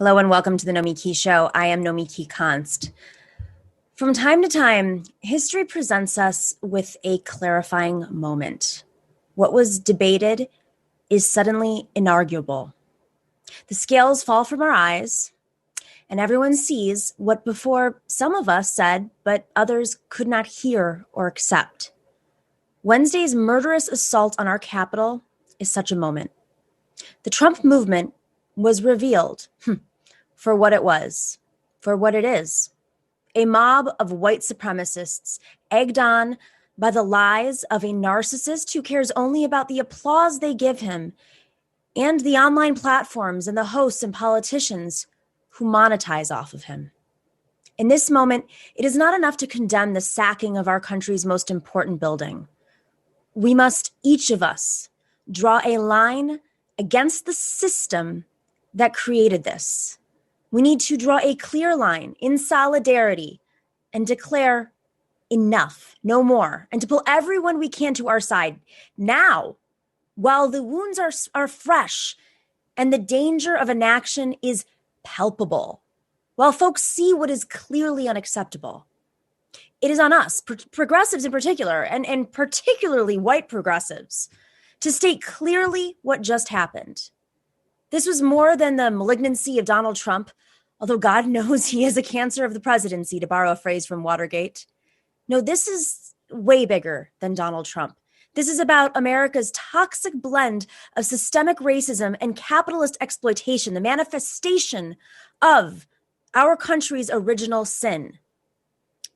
Hello and welcome to the Nomiki Show. I am Nomiki Const. From time to time, history presents us with a clarifying moment. What was debated is suddenly inarguable. The scales fall from our eyes, and everyone sees what before some of us said, but others could not hear or accept. Wednesday's murderous assault on our Capitol is such a moment. The Trump movement was revealed for what it was, for what it is. A mob of white supremacists egged on by the lies of a narcissist who cares only about the applause they give him and the online platforms and the hosts and politicians who monetize off of him. In this moment, it is not enough to condemn the sacking of our country's most important building. We must, each of us, draw a line against the system that created this. We need to draw a clear line in solidarity and declare enough, no more, and to pull everyone we can to our side now, while the wounds are fresh and the danger of inaction is palpable, while folks see what is clearly unacceptable. It is on us, progressives in particular, and particularly white progressives, to state clearly what just happened. This was more than the malignancy of Donald Trump, although God knows he is a cancer of the presidency, to borrow a phrase from Watergate. No, this is way bigger than Donald Trump. This is about America's toxic blend of systemic racism and capitalist exploitation, the manifestation of our country's original sin.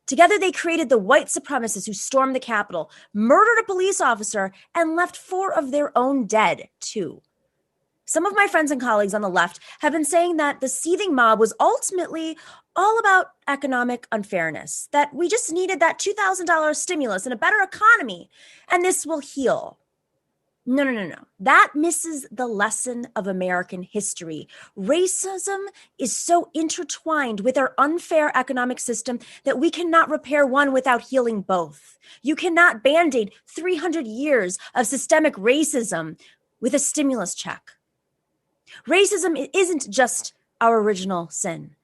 Together, they created the white supremacists who stormed the Capitol, murdered a police officer, and left 4 of their own dead, too. Some of my friends and colleagues on the left have been saying that the seething mob was ultimately all about economic unfairness, that we just needed that $2,000 stimulus and a better economy, and this will heal. No. That misses the lesson of American history. Racism is so intertwined with our unfair economic system that we cannot repair one without healing both. You cannot band-aid 300 years of systemic racism with a stimulus check. Racism isn't just our original sin.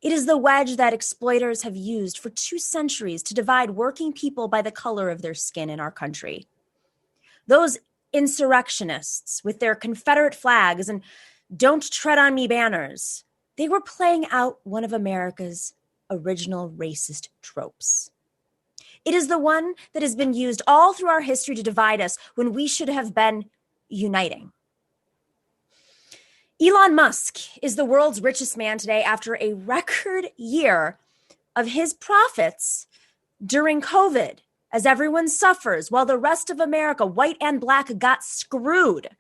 It is the wedge that exploiters have used for 2 centuries to divide working people by the color of their skin in our country. Those insurrectionists with their Confederate flags and "Don't Tread on Me" banners, they were playing out one of America's original racist tropes. It is the one that has been used all through our history to divide us when we should have been uniting. Elon Musk is the world's richest man today after a record year of his profits during COVID, as everyone suffers while the rest of America, white and black, got screwed,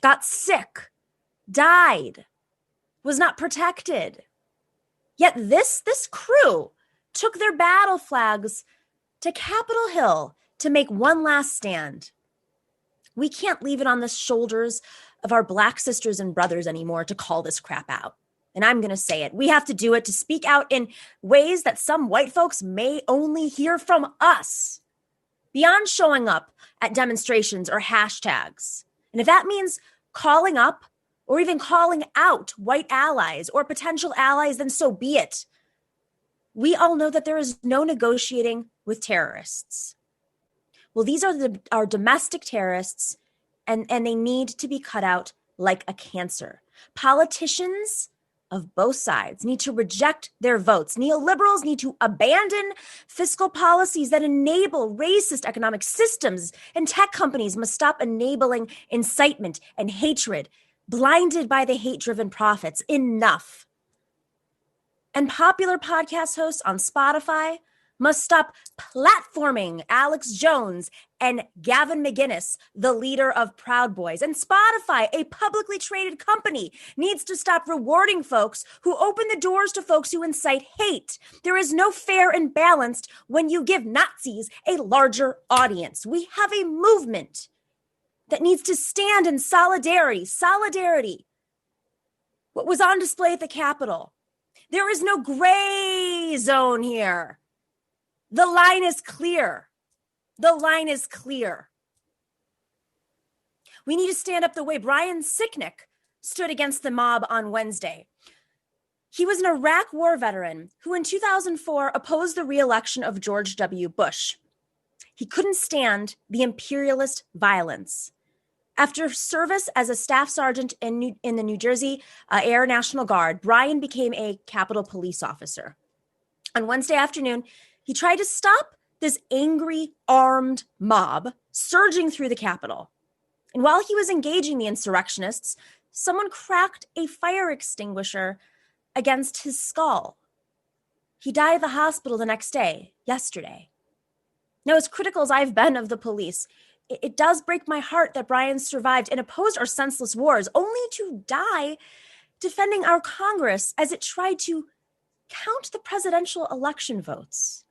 got sick, died, was not protected. Yet this crew took their battle flags to Capitol Hill to make one last stand. We can't leave it on the shoulders of our black sisters and brothers anymore to call this crap out. And I'm going to say it. We have to do it, to speak out in ways that some white folks may only hear from us, beyond showing up at demonstrations or hashtags. And if that means calling up or even calling out white allies or potential allies, then so be it. We all know that there is no negotiating with terrorists. Well, these are our domestic terrorists, and they need to be cut out like a cancer. Politicians of both sides need to reject their votes. Neoliberals need to abandon fiscal policies that enable racist economic systems, and tech companies must stop enabling incitement and hatred, blinded by the hate-driven profits. Enough. And popular podcast hosts on Spotify must stop platforming Alex Jones and Gavin McInnes, the leader of Proud Boys. And Spotify, a publicly traded company, needs to stop rewarding folks who open the doors to folks who incite hate. There is no fair and balanced when you give Nazis a larger audience. We have a movement that needs to stand in solidarity. What was on display at the Capitol? There is no gray zone here. The line is clear. The line is clear. We need to stand up the way Brian Sicknick stood against the mob on Wednesday. He was an Iraq war veteran who in 2004 opposed the re-election of George W. Bush. He couldn't stand the imperialist violence. After service as a staff sergeant in the New Jersey Air National Guard, Brian became a Capitol Police officer. On Wednesday afternoon, he tried to stop this angry, armed mob surging through the Capitol. And while he was engaging the insurrectionists, someone cracked a fire extinguisher against his skull. He died at the hospital the next day, yesterday. Now, as critical as I've been of the police, it does break my heart that Brian survived and opposed our senseless wars, only to die defending our Congress as it tried to count the presidential election votes.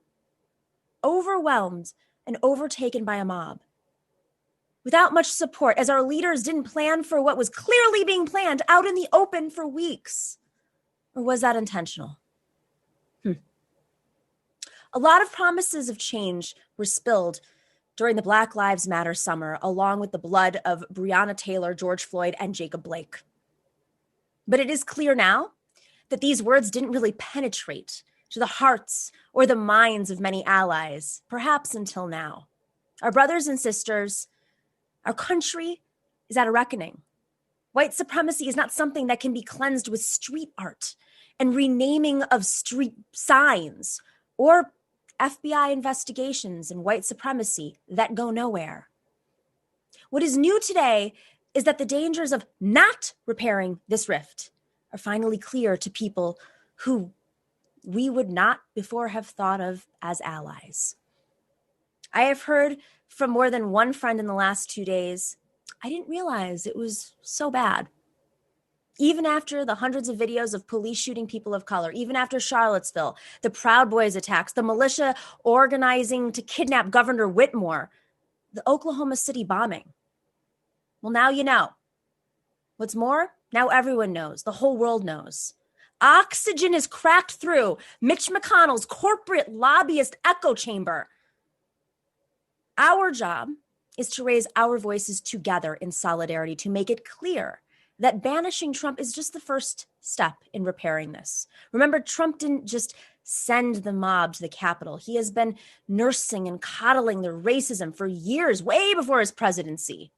Overwhelmed and overtaken by a mob. Without much support, as our leaders didn't plan for what was clearly being planned out in the open for weeks. Or was that intentional? A lot of promises of change were spilled during the Black Lives Matter summer, along with the blood of Breonna Taylor, George Floyd, and Jacob Blake. But it is clear now that these words didn't really penetrate to the hearts or the minds of many allies, perhaps until now. Our brothers and sisters, our country is at a reckoning. White supremacy is not something that can be cleansed with street art and renaming of street signs or FBI investigations and white supremacy that go nowhere. What is new today is that the dangers of not repairing this rift are finally clear to people who we would not before have thought of as allies. I have heard from more than one friend in the last 2 days, I didn't realize it was so bad. Even after the hundreds of videos of police shooting people of color, even after Charlottesville, the Proud Boys attacks, the militia organizing to kidnap Governor Whitmore, the Oklahoma City bombing. Well, now you know. What's more, now everyone knows. The whole world knows. Oxygen is cracked through Mitch McConnell's corporate lobbyist echo chamber. Our job is to raise our voices together in solidarity to make it clear that banishing Trump is just the first step in repairing this. Remember, Trump didn't just send the mob to the Capitol. He has been nursing and coddling their racism for years, way before his presidency.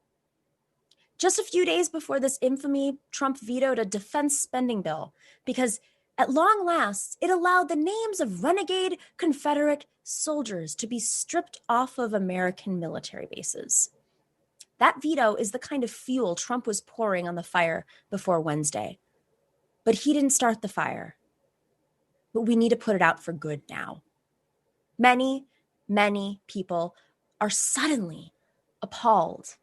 Just a few days before this infamy, Trump vetoed a defense spending bill because at long last, it allowed the names of renegade Confederate soldiers to be stripped off of American military bases. That veto is the kind of fuel Trump was pouring on the fire before Wednesday. But he didn't start the fire. But we need to put it out for good now. Many, many people are suddenly appalled.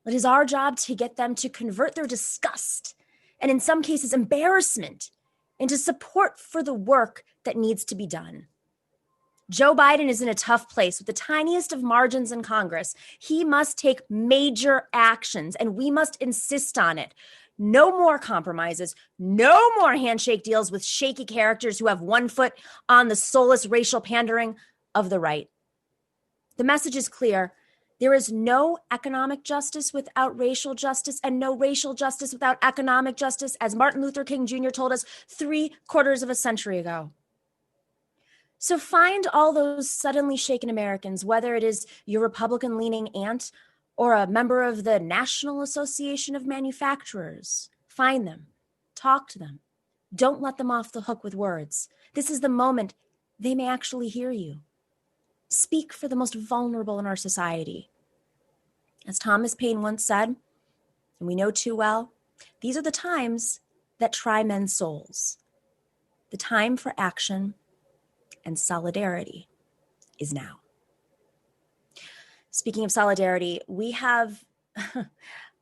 It is our job to get them to convert their disgust and in some cases embarrassment into support for the work that needs to be done. Joe Biden is in a tough place with the tiniest of margins in Congress. He must take major actions, and we must insist on it. No more compromises, no more handshake deals with shaky characters who have one foot on the soulless racial pandering of the right. The message is clear. There is no economic justice without racial justice and no racial justice without economic justice, as Martin Luther King Jr. told us 3/4 of a century ago. So find all those suddenly shaken Americans, whether it is your Republican-leaning aunt or a member of the National Association of Manufacturers. Find them. Talk to them. Don't let them off the hook with words. This is the moment they may actually hear you. Speak for the most vulnerable in our society. As Thomas Paine once said, and we know too well, these are the times that try men's souls. The time for action and solidarity is now. Speaking of solidarity, we have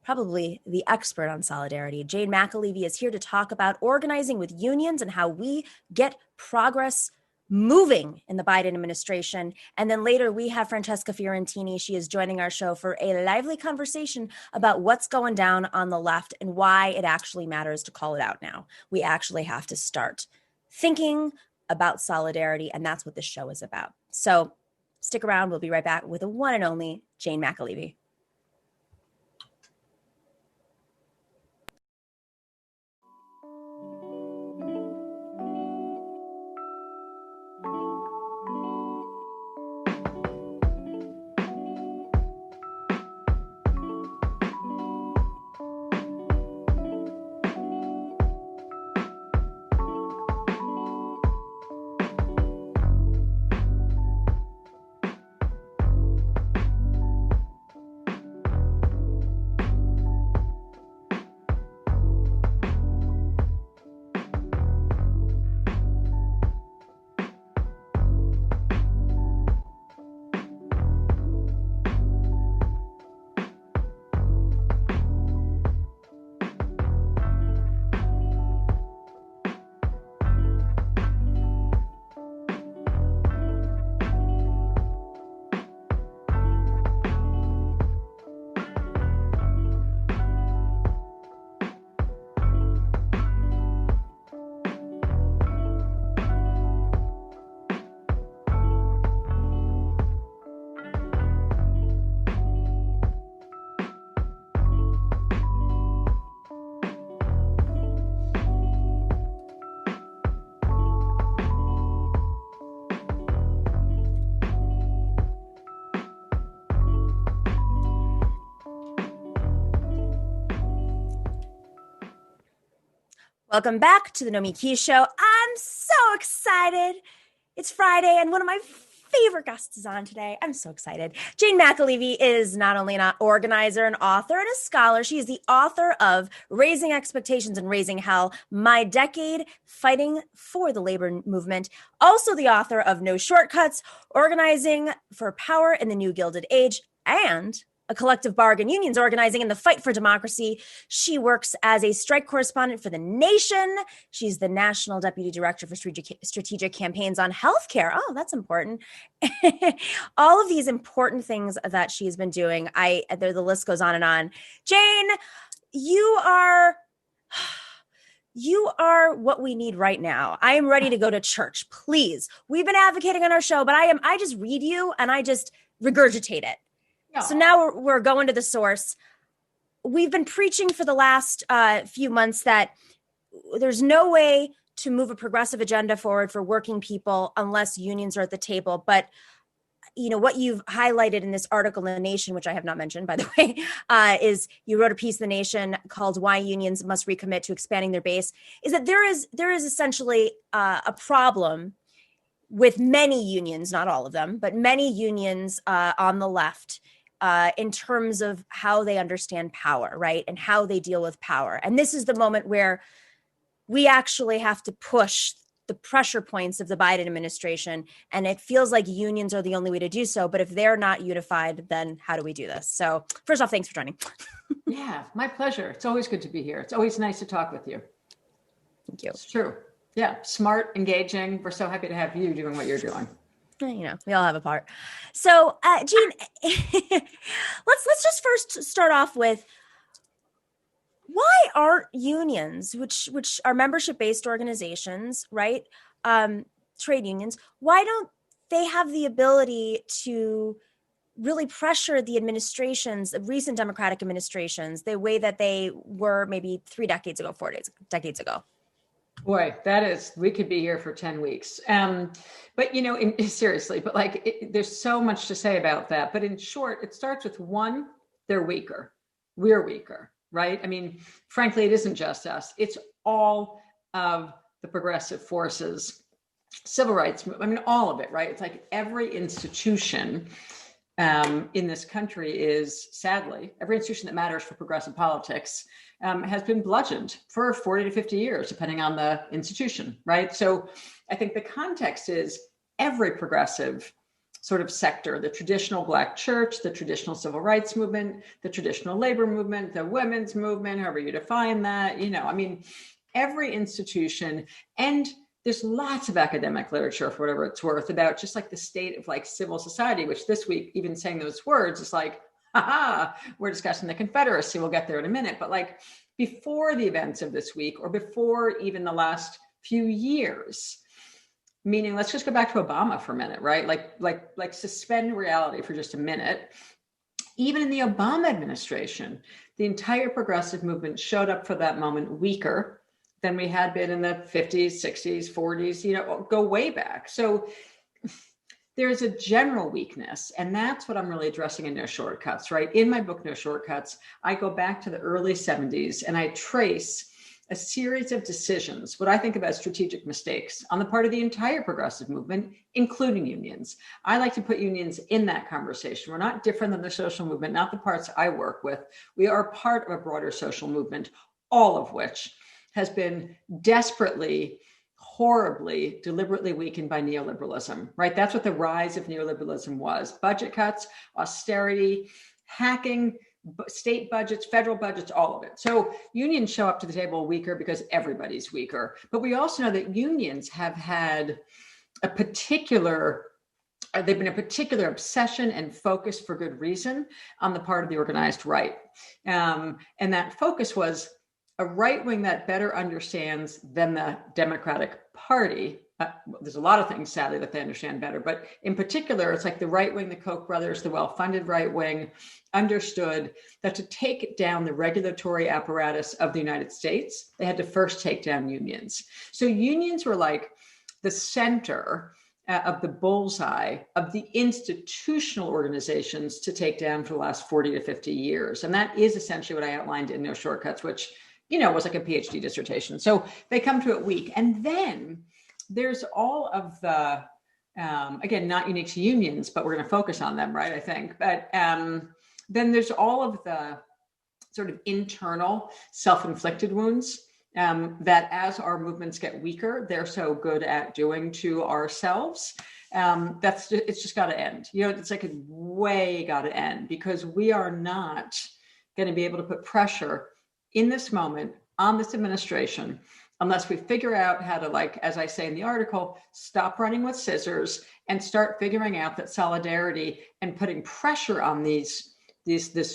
probably the expert on solidarity. Jane McAlevey is here to talk about organizing with unions and how we get progress moving in the Biden administration. And then later we have Francesca Fiorentini. She is joining our show for a lively conversation about what's going down on the left and why it actually matters to call it out now. We actually have to start thinking about solidarity, and that's what this show is about. So stick around. We'll be right back with the one and only Jane McAlevey. Welcome back to the Nomiki Show. I'm so excited. It's Friday, and one of my favorite guests is on today. I'm so excited. Jane McAlevey is not only an organizer, an author, and a scholar. She is the author of Raising Expectations and Raising Hell, My Decade Fighting for the Labor Movement. Also the author of No Shortcuts, Organizing for Power in the New Gilded Age, and A Collective Bargain, Unions Organizing in the Fight for Democracy. She works as a strike correspondent for The Nation. She's the National Deputy Director for Strategic Campaigns on Healthcare. Oh, that's important. All of these important things that she's been doing. The list goes on and on. Jane, you are what we need right now. I am ready to go to church. Please. We've been advocating on our show, but I just read you and I just regurgitate it. No. So now we're going to the source. We've been preaching for the last few months that there's no way to move a progressive agenda forward for working people unless unions are at the table. But you know what you've highlighted in this article in The Nation, which I have not mentioned, by the way, is you wrote a piece in The Nation called "Why Unions Must Recommit to Expanding Their Base." Is that there is essentially a problem with many unions, not all of them, but many unions on the left. In terms of how they understand power, right? And how they deal with power. And this is the moment where we actually have to push the pressure points of the Biden administration. And it feels like unions are the only way to do so. But if they're not unified, then how do we do this? So first off, thanks for joining. Yeah, my pleasure. It's always good to be here. It's always nice to talk with you. Thank you. It's true. Yeah, smart, engaging. We're so happy to have you doing what you're doing. You know, we all have a part. So, Jane, let's just first start off with why aren't unions, which are membership-based organizations, right? Trade unions, why don't they have the ability to really pressure the administrations, the recent Democratic administrations, the way that they were maybe 4 decades ago? Boy, we could be here for 10 weeks. But, you know, seriously, but there's so much to say about that. But in short, it starts with one, they're weaker. We're weaker, right? I mean, frankly, it isn't just us. It's all of the progressive forces, civil rights, I mean, all of it, right? It's like every institution in this country is, sadly, every institution that matters for progressive politics has been bludgeoned for 40 to 50 years, depending on the institution, right? So I think the context is every progressive sort of sector, the traditional Black church, the traditional civil rights movement, the traditional labor movement, the women's movement, however you define that, you know, I mean, every institution, and there's lots of academic literature, for whatever it's worth, about just like the state of like civil society, which this week, even saying those words, is like, we're discussing the Confederacy. We'll get there in a minute. But like before the events of this week, or before even the last few years, meaning let's just go back to Obama for a minute, right? Like suspend reality for just a minute. Even in the Obama administration, the entire progressive movement showed up for that moment weaker than we had been in the 50s, 60s, 40s, you know, go way back. So there's a general weakness, and that's what I'm really addressing in No Shortcuts, right? In my book, No Shortcuts, I go back to the early 70s and I trace a series of decisions, what I think about strategic mistakes on the part of the entire progressive movement, including unions. I like to put unions in that conversation. We're not different than the social movement, not the parts I work with. We are part of a broader social movement, all of which has been desperately, horribly, deliberately weakened by neoliberalism, right? That's what the rise of neoliberalism was. Budget cuts, austerity, hacking, state budgets, federal budgets, all of it. So unions show up to the table weaker because everybody's weaker. But we also know that unions have had they've been a particular obsession and focus for good reason on the part of the organized right. And that focus was a right wing that better understands than the Democratic Party. There's a lot of things, sadly, that they understand better. But in particular, it's like the right wing, the Koch brothers, the well-funded right wing, understood that to take down the regulatory apparatus of the United States, they had to first take down unions. So unions were like the center of the bullseye of the institutional organizations to take down for the last 40 to 50 years. And that is essentially what I outlined in No Shortcuts, which was like a PhD dissertation. So they come to it weak. And then there's all of the, again, not unique to unions, but we're going to focus on them, right, I think. But then there's all of the sort of internal self-inflicted wounds that as our movements get weaker, they're so good at doing to ourselves. It's just got to end. It's like it way got to end, because we are not going to be able to put pressure in this moment on this administration unless we figure out how to, like, as I say in the article, stop running with scissors and start figuring out that solidarity and putting pressure on this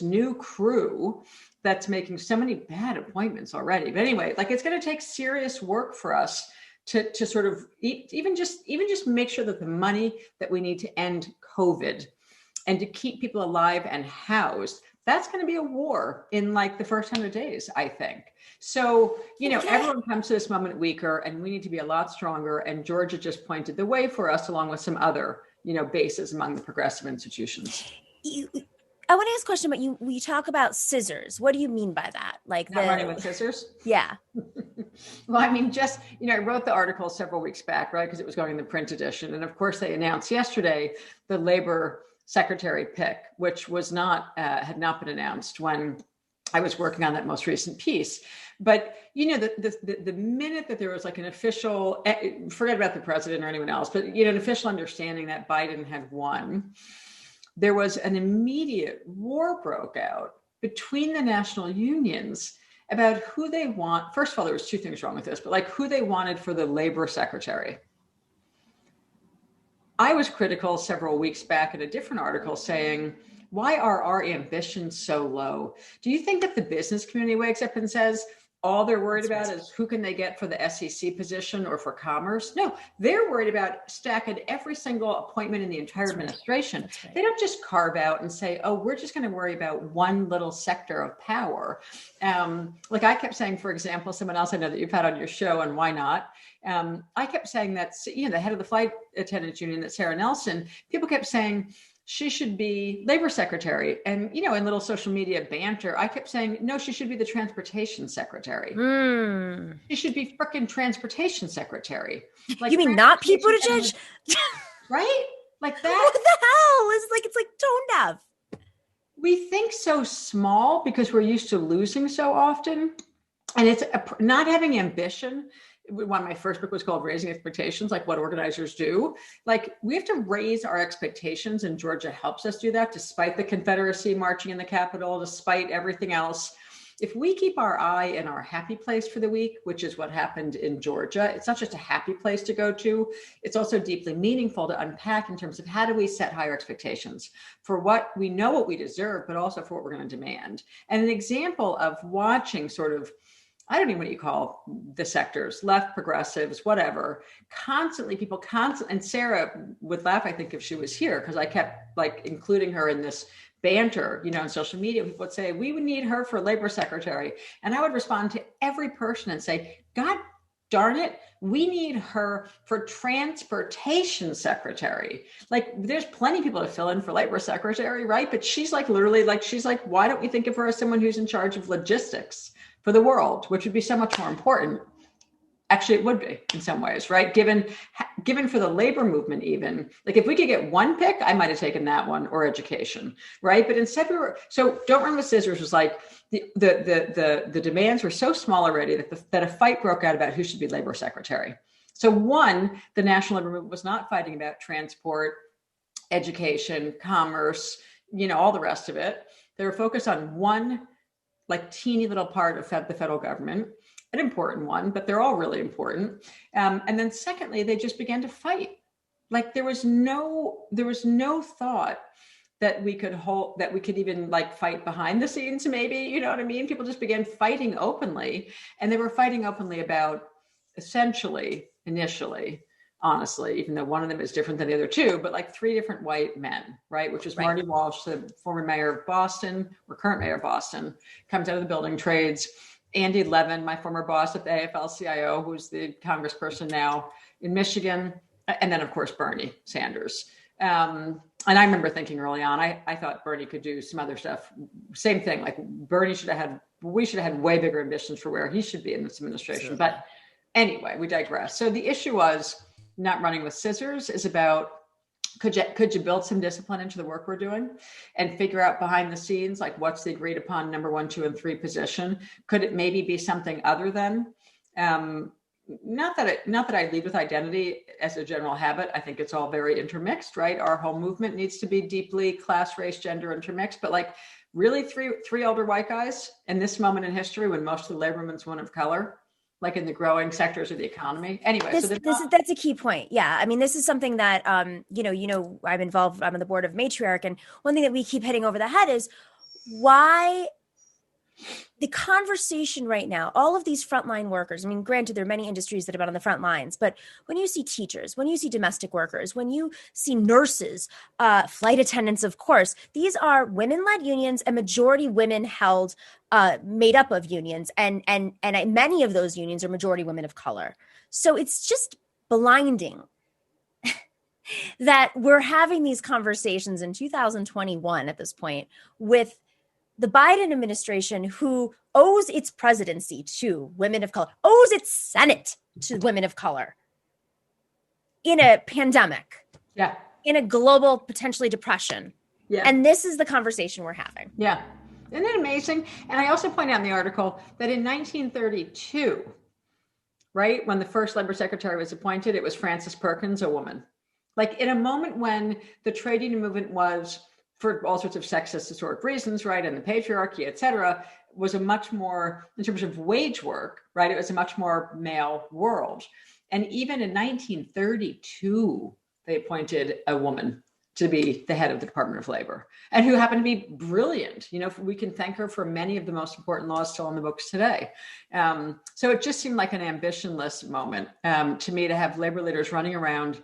new crew that's making so many bad appointments already. But anyway, like, it's going to take serious work for us to sort of even just make sure that the money that we need to end COVID and to keep people alive and housed, that's going to be a war in like the first 100 days, I think. So, everyone comes to this moment weaker, and we need to be a lot stronger. And Georgia just pointed the way for us, along with some other, bases among the progressive institutions. I want to ask a question, but you talk about scissors. What do you mean by that? Like not running with scissors? Yeah. Well, I mean, just, I wrote the article several weeks back, right? Because it was going in the print edition. And of course, they announced yesterday the labor secretary pick, which was had not been announced when I was working on that most recent piece. But, the minute that there was like an official, forget about the president or anyone else, but, an official understanding that Biden had won, there was an immediate war broke out between the national unions about who they want. First of all, there was two things wrong with this, but like who they wanted for the labor secretary. I was critical several weeks back in a different article saying, why are our ambitions so low? Do you think that the business community wakes up and says, all they're worried about is who can they get for the SEC position or for commerce? No, they're worried about stacking every single appointment in the entire administration. They don't just carve out and say, oh, we're just going to worry about one little sector of power. Like I kept saying, for example, someone else I know that you've had on your show, and why not? I kept saying that, the head of the flight attendants union, that Sarah Nelson, people kept saying, she should be labor secretary. And, in little social media banter, I kept saying, no, she should be the transportation secretary. She should be frickin' transportation secretary. Like, you mean not Pete Buttigieg? Right? Like that. What the hell? It's like tone deaf. We think so small because we're used to losing so often. And it's not having ambition. One of my first book was called Raising Expectations, like what organizers do. Like, we have to raise our expectations, and Georgia helps us do that, despite the Confederacy marching in the Capitol, despite everything else. If we keep our eye in our happy place for the week, which is what happened in Georgia, it's not just a happy place to go to, it's also deeply meaningful to unpack in terms of how do we set higher expectations for what we know what we deserve, but also for what we're going to demand. And an example of watching sort of, I don't know what you call the sectors, left, progressives, whatever, people constantly, and Sarah would laugh, I think, if she was here, because I kept like including her in this banter, on social media. People would say, we would need her for labor secretary. And I would respond to every person and say, God darn it, we need her for transportation secretary. Like, there's plenty of people to fill in for labor secretary, right? But she's like, literally, like, why don't we think of her as someone who's in charge of logistics for the world, which would be so much more important? Actually, it would be in some ways, right? Given for the labor movement, even like if we could get one pick, I might have taken that one, or education, right? But instead so don't run with scissors was like the demands were so small already that a fight broke out about who should be labor secretary. So one, the national labor movement was not fighting about transport, education, commerce, all the rest of it. They were focused on one like teeny little part of the federal government, an important one, but they're all really important. And then secondly, they just began to fight. Like there was no thought that we could even like fight behind the scenes, maybe, you know what I mean? People just began fighting openly, and they were fighting openly about essentially, initially, honestly, even though one of them is different than the other two, but like three different white men, right? Which is right. Marty Walsh, the former mayor of Boston, or current mayor of Boston, comes out of the building trades. Andy Levin, my former boss at the AFL-CIO, who's the congressperson now in Michigan. And then, of course, Bernie Sanders. And I remember thinking early on, I thought Bernie could do some other stuff. Same thing, like Bernie should have had we should have had way bigger ambitions for where he should be in this administration. But anyway, we digress. So the issue was not running with scissors is about, could you build some discipline into the work we're doing and figure out behind the scenes, like what's the agreed upon number 1, 2, and 3 position? Could it maybe be something other than, not that I lead with identity as a general habit. I think it's all very intermixed, right? Our whole movement needs to be deeply class, race, gender intermixed, but like really three older white guys in this moment in history when most of the labor movement's one of color, like in the growing sectors of the economy. Anyway, that's a key point. Yeah. I mean, this is something that, I'm on the board of Matriarch. And one thing that we keep hitting over the head is why the conversation right now, all of these frontline workers, I mean, granted, there are many industries that have been on the front lines, but when you see teachers, when you see domestic workers, when you see nurses, flight attendants, of course, these are women-led unions and majority women-held, made up of unions. And many of those unions are majority women of color. So it's just blinding that we're having these conversations in 2021 at this point with the Biden administration, who owes its presidency to women of color, owes its Senate to women of color in a pandemic, in a global, potentially depression. Yeah. And this is the conversation we're having. Yeah. Isn't it amazing? And I also point out in the article that in 1932, right, when the first labor secretary was appointed, it was Frances Perkins, a woman. Like in a moment when the trade union movement was, for all sorts of sexist historic reasons, right, and the patriarchy, et cetera, was a much more, in terms of wage work, right, it was a much more male world. And even in 1932, they appointed a woman to be the head of the Department of Labor, and who happened to be brilliant. You know, we can thank her for many of the most important laws still in the books today. So it just seemed like an ambitionless moment to me to have labor leaders running around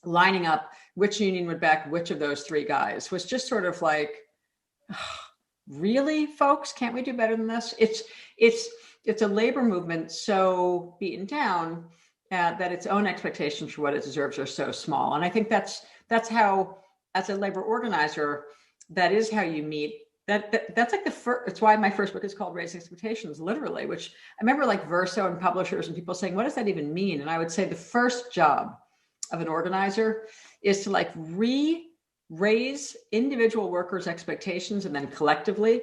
lining up which union would back which of those 3 guys was just sort of like, oh, really, folks, can't we do better than this? It's a labor movement so beaten down that its own expectations for what it deserves are so small. And I think that's how, as a labor organizer, that is how you meet. That's like the first. It's why my first book is called Raising Expectations, literally. Which I remember, like Verso and publishers and people saying, "What does that even mean?" And I would say the first job of an organizer is to like raise individual workers' expectations, and then collectively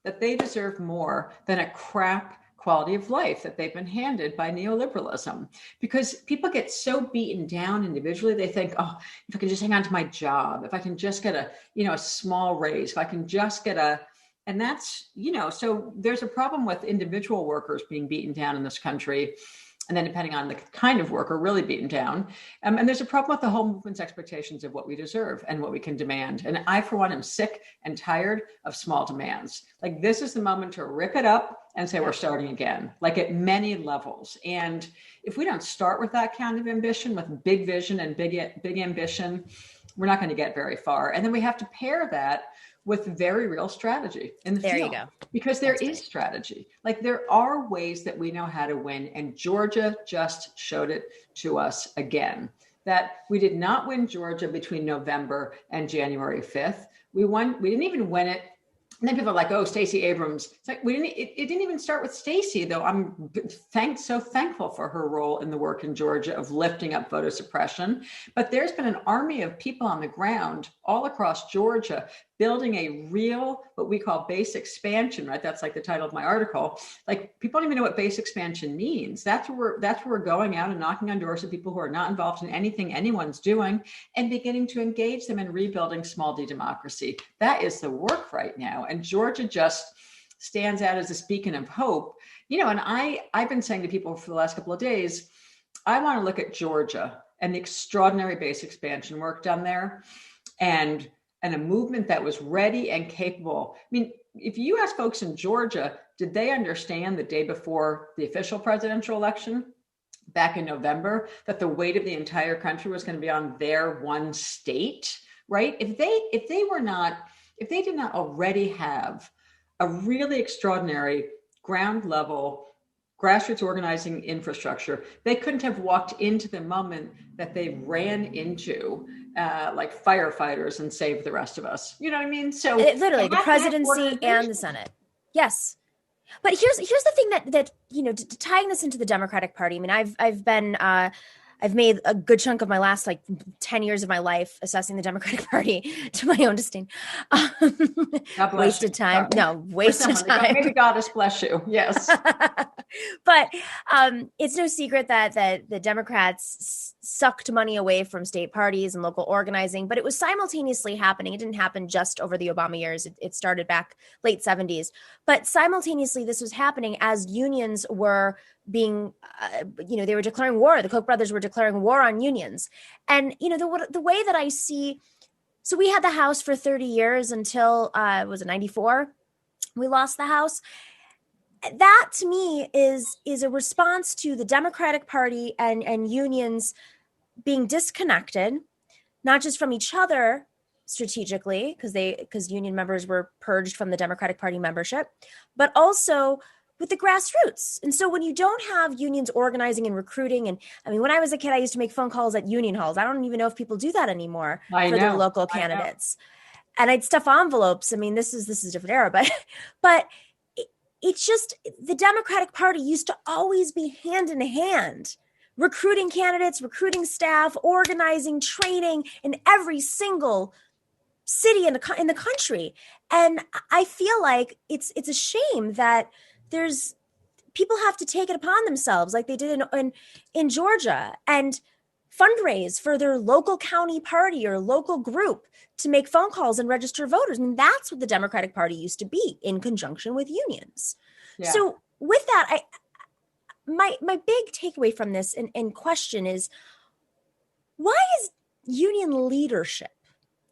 that they deserve more than a crap quality of life that they've been handed by neoliberalism. Because people get so beaten down individually, they think, oh, if I can just hang on to my job, if I can just get a small raise, if I can just get and that's, so there's a problem with individual workers being beaten down in this country. And then depending on the kind of worker, really beaten down. And there's a problem with the whole movement's expectations of what we deserve and what we can demand. And I, for one, am sick and tired of small demands. Like, this is the moment to rip it up and say, we're starting again, like at many levels. And if we don't start with that kind of ambition, with big vision and big ambition, we're not going to get very far. And then we have to pair that with very real strategy in the field. There you go. Because there is strategy. Like, there are ways that we know how to win. And Georgia just showed it to us again, that we did not win Georgia between November and January 5th. We didn't even win it. And then people are like, oh, Stacey Abrams. It's like, it didn't even start with Stacey, though. I'm so thankful for her role in the work in Georgia of lifting up voter suppression. But there's been an army of people on the ground all across Georgia building a real, what we call base expansion, right? That's like the title of my article. Like, people don't even know what base expansion means. That's where we're going out and knocking on doors of people who are not involved in anything anyone's doing and beginning to engage them in rebuilding small d democracy. That is the work right now. And Georgia just stands out as this beacon of hope. And I've been saying to people for the last couple of days, I want to look at Georgia and the extraordinary base expansion work done there, and a movement that was ready and capable. I mean, if you ask folks in Georgia, did they understand the day before the official presidential election back in November that the weight of the entire country was going to be on their one state, right? If they did not already have a really extraordinary ground level grassroots organizing infrastructure, they couldn't have walked into the moment that they ran into like firefighters and saved the rest of us. You know what I mean? So literally the presidency and the Senate. Yes. But here's the thing that tying this into the Democratic Party. I mean, I've made a good chunk of my last 10 years of my life assessing the Democratic Party to my own disdain. Um, God bless wasted you. time. Sorry. No, wasted time. May the goddess bless you. Yes. But it's no secret that the Democrats sucked money away from state parties and local organizing, but it was simultaneously happening. It didn't happen just over the Obama years. It started back late 70s. But simultaneously, this was happening as unions were being, they were declaring war. The Koch brothers were declaring war on unions. And, the way that I see, so we had the House for 30 years until, was it 94? We lost the House. That to me is a response to the Democratic Party and unions being disconnected, not just from each other strategically, because union members were purged from the Democratic Party membership, but also with the grassroots. And so when you don't have unions organizing and recruiting, and I mean, when I was a kid, I used to make phone calls at union halls. I don't even know if people do that anymore for their local candidates. And I'd stuff envelopes. I mean, this is a different era, but it's just the Democratic Party used to always be hand in hand, recruiting candidates, recruiting staff, organizing, training in every single city in the country. And I feel like it's a shame that there's people have to take it upon themselves, like they did in Georgia, and fundraise for their local county party or local group to make phone calls and register voters. And that's what the Democratic Party used to be, in conjunction with unions. Yeah. So with that, my big takeaway from this and question is, why is union leadership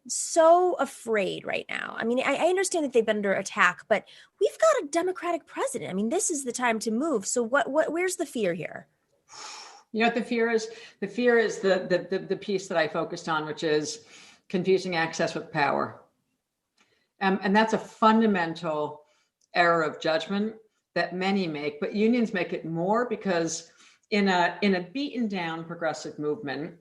so afraid right now? I mean, I understand that they've been under attack, but we've got a Democratic president. I mean, this is the time to move. So where's the fear here? You know what the fear is? The fear is the piece that I focused on, which is confusing access with power. And that's a fundamental error of judgment that many make, but unions make it more, because in a beaten down progressive movement,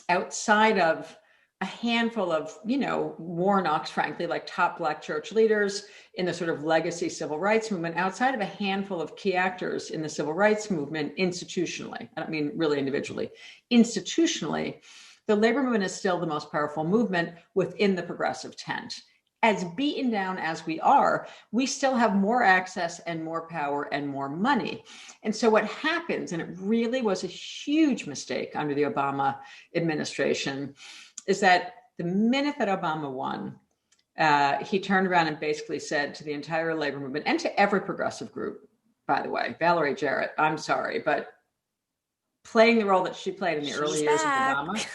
outside of a handful of, Warnocks, frankly, like top Black church leaders in the sort of legacy civil rights movement, outside of a handful of key actors in the civil rights movement institutionally, I don't mean really individually, institutionally, the labor movement is still the most powerful movement within the progressive tent. As beaten down as we are, we still have more access and more power and more money. And so what happens, and it really was a huge mistake under the Obama administration, is that the minute that Obama won, he turned around and basically said to the entire labor movement, and to every progressive group, by the way, Valerie Jarrett, I'm sorry, but playing the role that she played in the early years of Obama,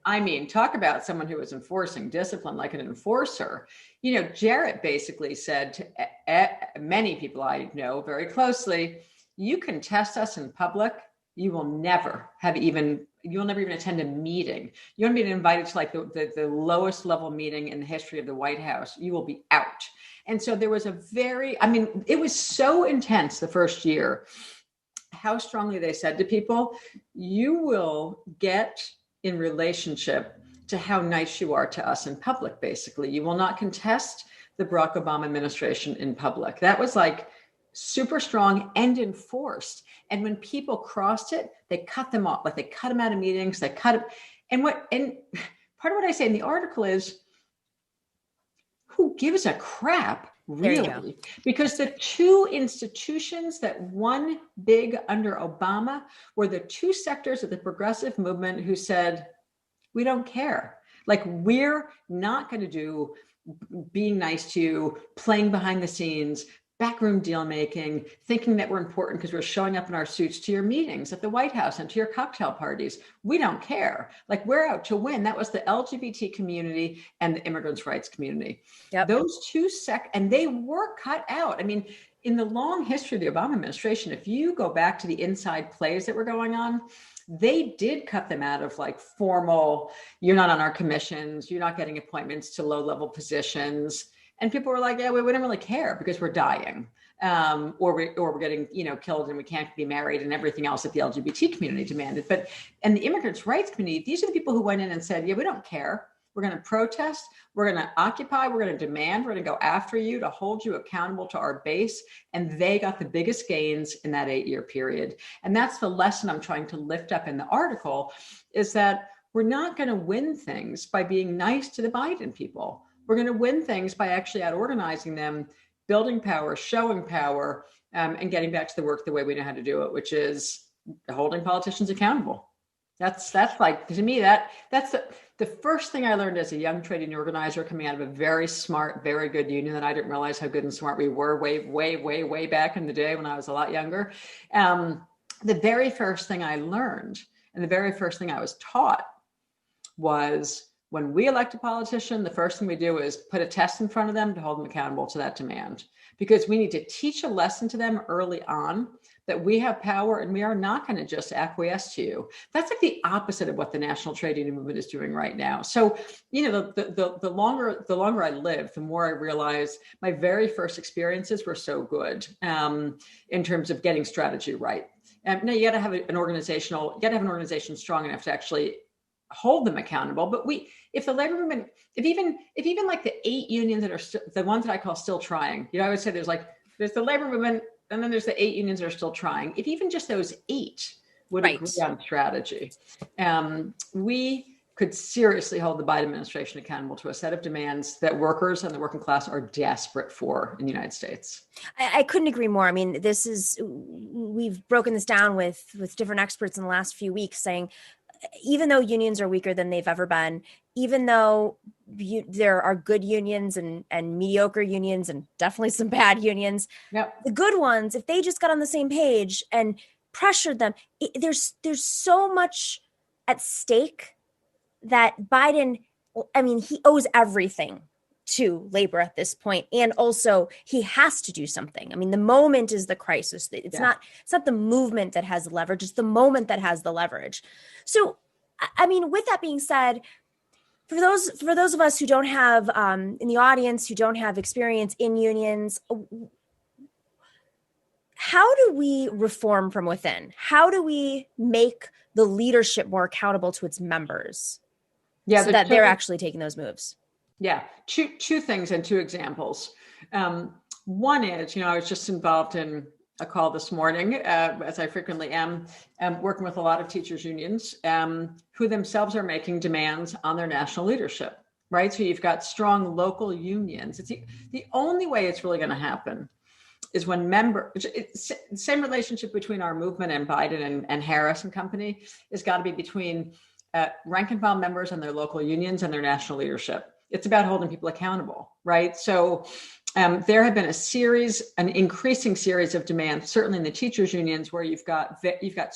I mean, talk about someone who was enforcing discipline like an enforcer. Jarrett basically said to many people I know very closely, you can test us in public, you will never even attend a meeting. You won't be invited to the lowest level meeting in the history of the White House. You will be out. And so there was it was so intense the first year, how strongly they said to people, you will get in relationship to how nice you are to us in public, basically. You will not contest the Barack Obama administration in public. That was super strong and enforced. And when people crossed it, they cut them off. They cut them out of meetings, they cut it. And part of what I say in the article is, who gives a crap, really? Because the two institutions that won big under Obama were the two sectors of the progressive movement who said, we don't care. We're not going to do being nice to you, playing behind the scenes, backroom deal making, thinking that we're important because we're showing up in our suits to your meetings at the White House and to your cocktail parties. We don't care. We're out to win. That was the LGBT community and the immigrants' rights community. Yep. Those two and they were cut out. I mean, in the long history of the Obama administration, if you go back to the inside plays that were going on, they did cut them out of formal, you're not on our commissions, you're not getting appointments to low-level positions. And people were like, yeah, we don't really care because we're dying, or we're getting, killed and we can't be married and everything else that the LGBT community demanded. And the immigrants' rights community, these are the people who went in and said, yeah, we don't care. We're going to protest. We're going to occupy. We're going to demand. We're going to go after you to hold you accountable to our base. And they got the biggest gains in that 8-year period. And that's the lesson I'm trying to lift up in the article, is that we're not going to win things by being nice to the Biden people. We're going to win things by actually out-organizing them, building power, showing power, and getting back to the work the way we know how to do it, which is holding politicians accountable. That's like, to me, that's the first thing I learned as a young trade union organizer coming out of a very smart, very good union that I didn't realize how good and smart we were way back in the day when I was a lot younger. The very first thing I learned and the very first thing I was taught was, when we elect a politician, the first thing we do is put a test in front of them to hold them accountable to that demand. Because we need to teach a lesson to them early on that we have power and we are not going to just acquiesce to you. That's like the opposite of what the national trade union movement is doing right now. So, the longer I live, the more I realize my very first experiences were so good in terms of getting strategy right. Now you got to have an organization strong enough to actually hold them accountable. But if the labor movement, if even like the 8 unions that are the ones that I call still trying, I would say there's the labor movement, and then there's the 8 unions that are still trying. If even just those 8 would agree on strategy, we could seriously hold the Biden administration accountable to a set of demands that workers and the working class are desperate for in the United States. I couldn't agree more. I mean, we've broken this down with different experts in the last few weeks, saying, even though unions are weaker than they've ever been, even though there are good unions and mediocre unions and definitely some bad unions, the good ones, if they just got on the same page and pressured them, there's so much at stake that Biden, he owes everything to labor at this point. And also he has to do something. The moment is the crisis. It's not the movement that has the leverage. It's the moment that has the leverage. So, with that being said, for those of us who don't have, in the audience, who don't have experience in unions, how do we reform from within? How do we make the leadership more accountable to its members so that they're actually taking those moves? Yeah, two things and 2 examples. One is, I was just involved in a call this morning, as I frequently am, working with a lot of teachers unions who themselves are making demands on their national leadership, right? So you've got strong local unions. It's the only way it's really going to happen is when same relationship between our movement and Biden and Harris and company has got to be between rank and file members and their local unions and their national leadership. It's about holding people accountable, right? So there have been an increasing series of demands, certainly in the teachers unions, where you've got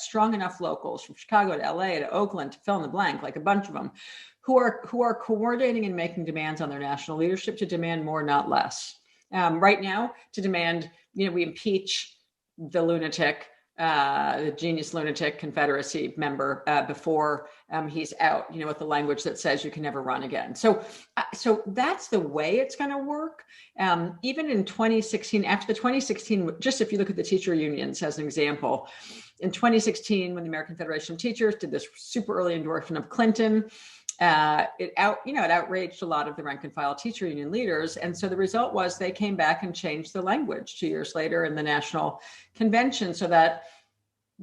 strong enough locals from Chicago to LA to Oakland to fill in the blank, like a bunch of them, who are coordinating and making demands on their national leadership to demand more, not less. Right now, to demand, we impeach the lunatic, the genius lunatic Confederacy member before he's out, with the language that says you can never run again. So that's the way it's going to work. Even in 2016, after the 2016, just if you look at the teacher unions as an example, in 2016, when the American Federation of Teachers did this super early endorsement of Clinton, it outraged a lot of the rank and file teacher union leaders. And so the result was they came back and changed the language 2 years later in the national convention so that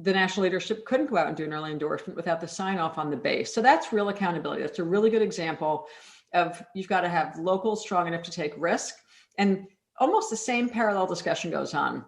the national leadership couldn't go out and do an early endorsement without the sign off on the base. So that's real accountability. That's a really good example of, you've got to have locals strong enough to take risk. And almost the same parallel discussion goes on.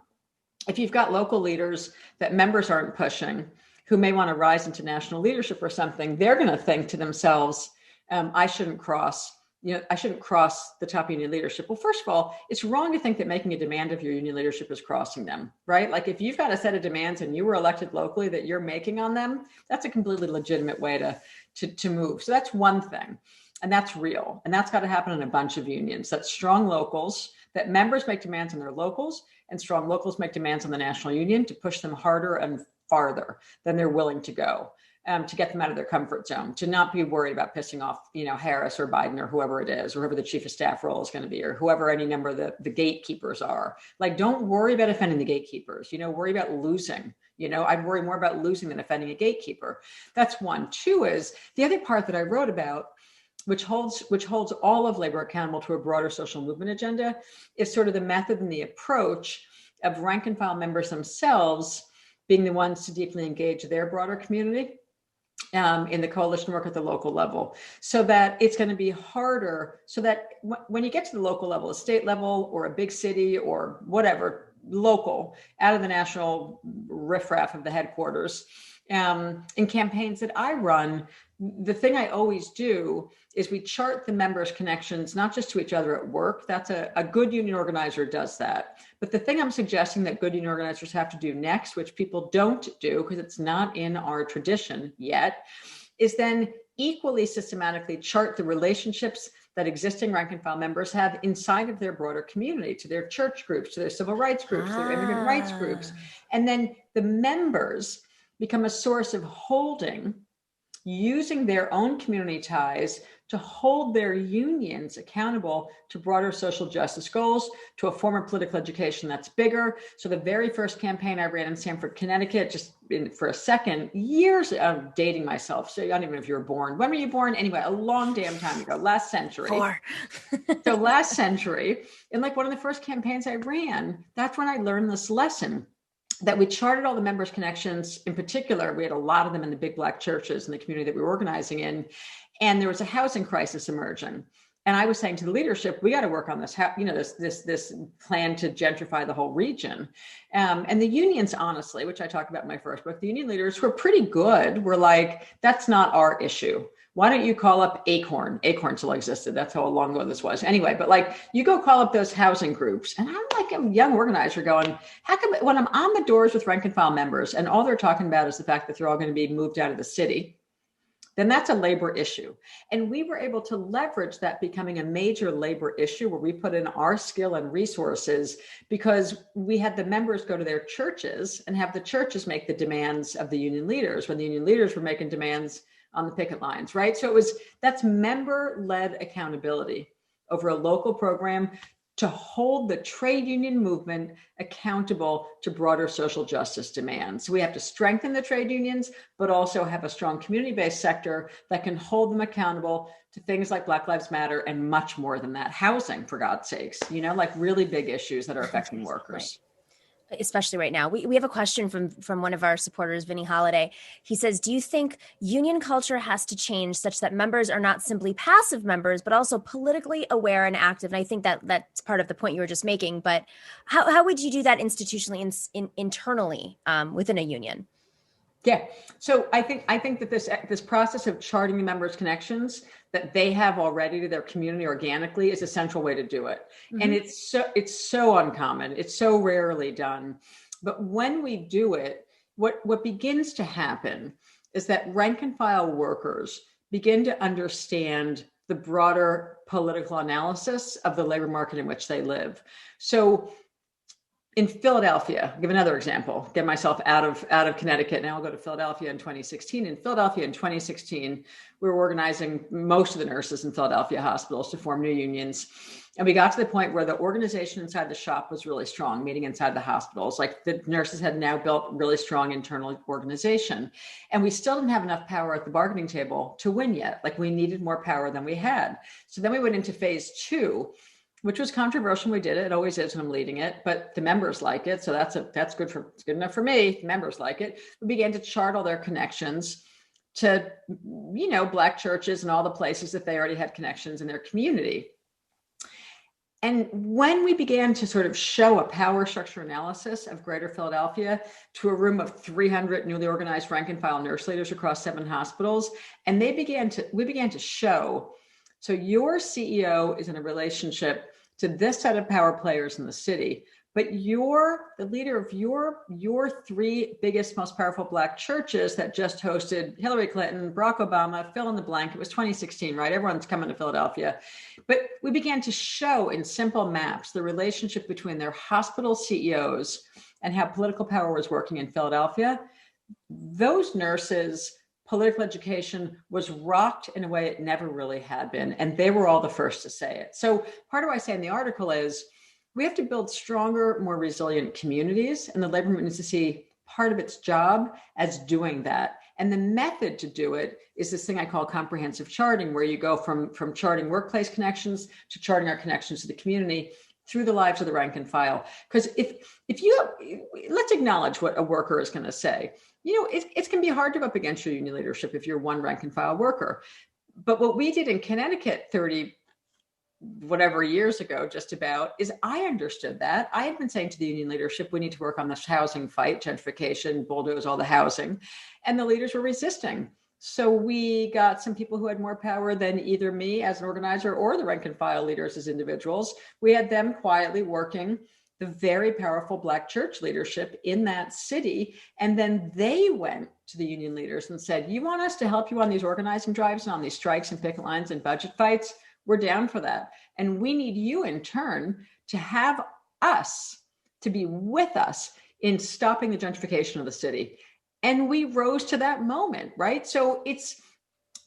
If you've got local leaders that members aren't pushing, who may want to rise into national leadership or something, they're going to think to themselves, I shouldn't cross the top union leadership. Well, first of all, it's wrong to think that making a demand of your union leadership is crossing them, right? Like, if you've got a set of demands and you were elected locally that you're making on them, that's a completely legitimate way to move. So that's one thing. And that's real. And that's got to happen in a bunch of unions. That's strong locals, that members make demands on their locals, and strong locals make demands on the national union to push them harder and farther than they're willing to go, to get them out of their comfort zone, to not be worried about pissing off, Harris or Biden or whoever it is, or whoever the chief of staff role is going to be, or whoever any number of the gatekeepers are. Like, don't worry about offending the gatekeepers, worry about losing. I'd worry more about losing than offending a gatekeeper. That's one. 2 is the other part that I wrote about which holds all of labor accountable to a broader social movement agenda, is sort of the method and the approach of rank and file members themselves being the ones to deeply engage their broader community in the coalition work at the local level, so that it's going to be harder, so that when you get to the local level, a state level or a big city or whatever, local, out of the national riffraff of the headquarters, in campaigns that I run, the thing I always do is we chart the members' connections, not just to each other at work. That's a good union organizer does that. But the thing I'm suggesting that good union organizers have to do next, which people don't do because it's not in our tradition yet, is then equally systematically chart the relationships that existing rank and file members have inside of their broader community, to their church groups, to their civil rights groups, to their immigrant rights groups. And then the members become a source of holding, using their own community ties to hold their unions accountable to broader social justice goals, to a form of political education that's bigger. So the very first campaign I ran in Stamford, Connecticut, for a second, years of dating myself. So I don't even know if you were born. When were you born? Anyway, a long damn time ago, last century. 4. So last century, in like one of the first campaigns I ran, that's when I learned this lesson, that we charted all the members' connections. In particular, we had a lot of them in the big Black churches in the community that we were organizing in. And there was a housing crisis emerging. And I was saying to the leadership, we got to work on this, this plan to gentrify the whole region. And the unions, honestly, which I talked about in my first book, the union leaders who were pretty good were like, that's not our issue. Why don't you call up Acorn? Acorn still existed. That's how long ago this was. Anyway, but like, you go call up those housing groups. And I'm like a young organizer going, how come when I'm on the doors with rank and file members and all they're talking about is the fact that they're all going to be moved out of the city, then that's a labor issue. And we were able to leverage that becoming a major labor issue where we put in our skill and resources because we had the members go to their churches and have the churches make the demands of the union leaders when the union leaders were making demands on the picket lines, right? So that's member-led accountability over a local program to hold the trade union movement accountable to broader social justice demands. So we have to strengthen the trade unions, but also have a strong community-based sector that can hold them accountable to things like Black Lives Matter and much more than that. Housing, for God's sakes, like really big issues that are affecting workers. Right. Especially right now. We have a question from one of our supporters, Vinny Holiday. He says, do you think union culture has to change such that members are not simply passive members, but also politically aware and active? And I think that's part of the point you were just making. But how would you do that institutionally, internally within a union? Yeah. So I think that this process of charting the members' connections that they have already to their community organically is a central way to do it. Mm-hmm. And it's so uncommon. It's so rarely done. But when we do it, what begins to happen is that rank and file workers begin to understand the broader political analysis of the labor market in which they live. So in Philadelphia, give another example, get myself out of Connecticut. Now I'll go to Philadelphia in 2016. In Philadelphia in 2016, we were organizing most of the nurses in Philadelphia hospitals to form new unions. And we got to the point where the organization inside the shop was really strong, meeting inside the hospitals. Like the nurses had now built really strong internal organization. And we still didn't have enough power at the bargaining table to win yet. Like we needed more power than we had. So then we went into phase 2, which was controversial. We did it. It always is when I'm leading it, but the members like it. So that's good enough for me. The members like it. We began to chart all their connections to, Black churches and all the places that they already had connections in their community. And when we began to sort of show a power structure analysis of Greater Philadelphia to a room of 300 newly organized rank and file nurse leaders across 7 hospitals, and we began to show, so your CEO is in a relationship to this set of power players in the city, but you're the leader of your 3 biggest, most powerful Black churches that just hosted Hillary Clinton, Barack Obama, fill in the blank. It was 2016, right? Everyone's coming to Philadelphia. But we began to show in simple maps the relationship between their hospital CEOs and how political power was working in Philadelphia. Those nurses' political education was rocked in a way it never really had been. And they were all the first to say it. So part of what I say in the article is we have to build stronger, more resilient communities. And the labor movement needs to see part of its job as doing that And the method to do it is this thing I call comprehensive charting, where you go from charting workplace connections to charting our connections to the community through the lives of the rank and file. Because if you, let's acknowledge what a worker is going to say. It's going to be hard to go up against your union leadership if you're one rank and file worker. But what we did in Connecticut 30 whatever years ago, just about, is I understood that. I had been saying to the union leadership, we need to work on this housing fight, gentrification, bulldoze all the housing. And the leaders were resisting. So we got some people who had more power than either me as an organizer or the rank and file leaders as individuals. We had them quietly working the very powerful Black church leadership in that city. And then they went to the union leaders and said, you want us to help you on these organizing drives and on these strikes and picket lines and budget fights? We're down for that. And we need you in turn to have us, to be with us in stopping the gentrification of the city. And we rose to that moment, right? So it's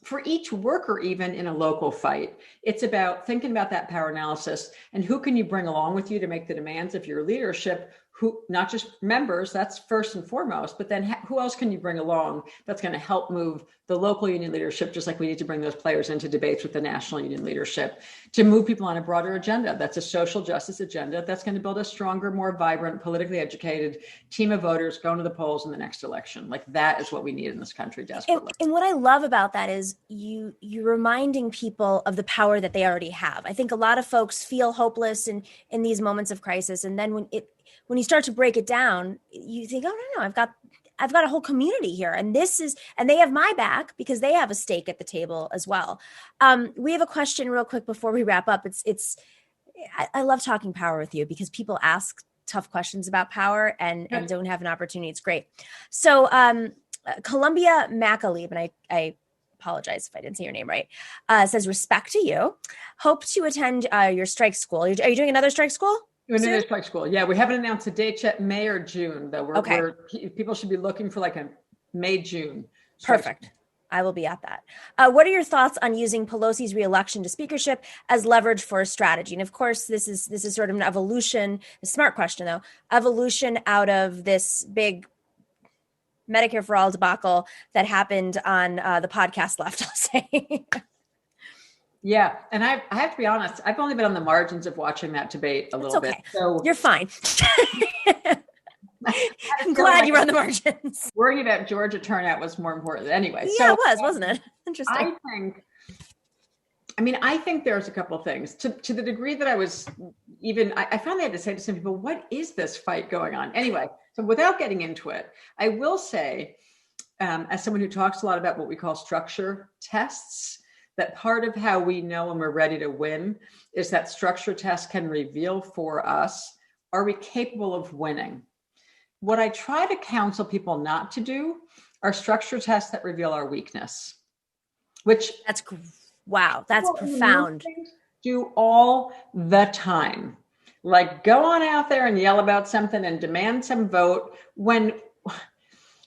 for each worker, even in a local fight, it's about thinking about that power analysis and who can you bring along with you to make the demands of your leadership, who, not just members, that's first and foremost, but then who else can you bring along that's going to help move the local union leadership, just like we need to bring those players into debates with the national union leadership to move people on a broader agenda. That's a social justice agenda that's going to build a stronger, more vibrant, politically educated team of voters going to the polls in the next election. Like that is what we need in this country desperately. And what I love about that is you reminding people of the power that they already have. I think a lot of folks feel hopeless in these moments of crisis. And then when you start to break it down, you think, oh, no, I've got a whole community here. And they have my back because they have a stake at the table as well. We have a question real quick before we wrap up. I love talking power with you because people ask tough questions about power and don't have an opportunity. It's great. So Columbia McAlevey, and I apologize if I didn't say your name right, says, respect to you. Hope to attend your strike school. Are you doing another strike school? Another strike school. Yeah, we haven't announced a date yet, May or June, though. People should be looking for like a May, June. Perfect. I will be at that. What are your thoughts on using Pelosi's reelection to speakership as leverage for a strategy? And of course, this is sort of an evolution, a smart question though, evolution out of this big Medicare for All debacle that happened on the podcast Left, I'll say. Yeah. And I have to be honest, I've only been on the margins of watching that debate a little bit. So you're fine. I'm glad you were on the margins. Worrying about Georgia turnout was more important anyway. Yeah, it was, wasn't it? Interesting. I think there's a couple of things to the degree that I finally had to say to some people, what is this fight going on? Anyway, so without getting into it, I will say, as someone who talks a lot about what we call structure tests, that part of how we know when we're ready to win is that structure test can reveal for us, are we capable of winning? What I try to counsel people not to do are structure tests that reveal our weakness, which that's profound. Do all the time. Like go on out there and yell about something and demand some vote when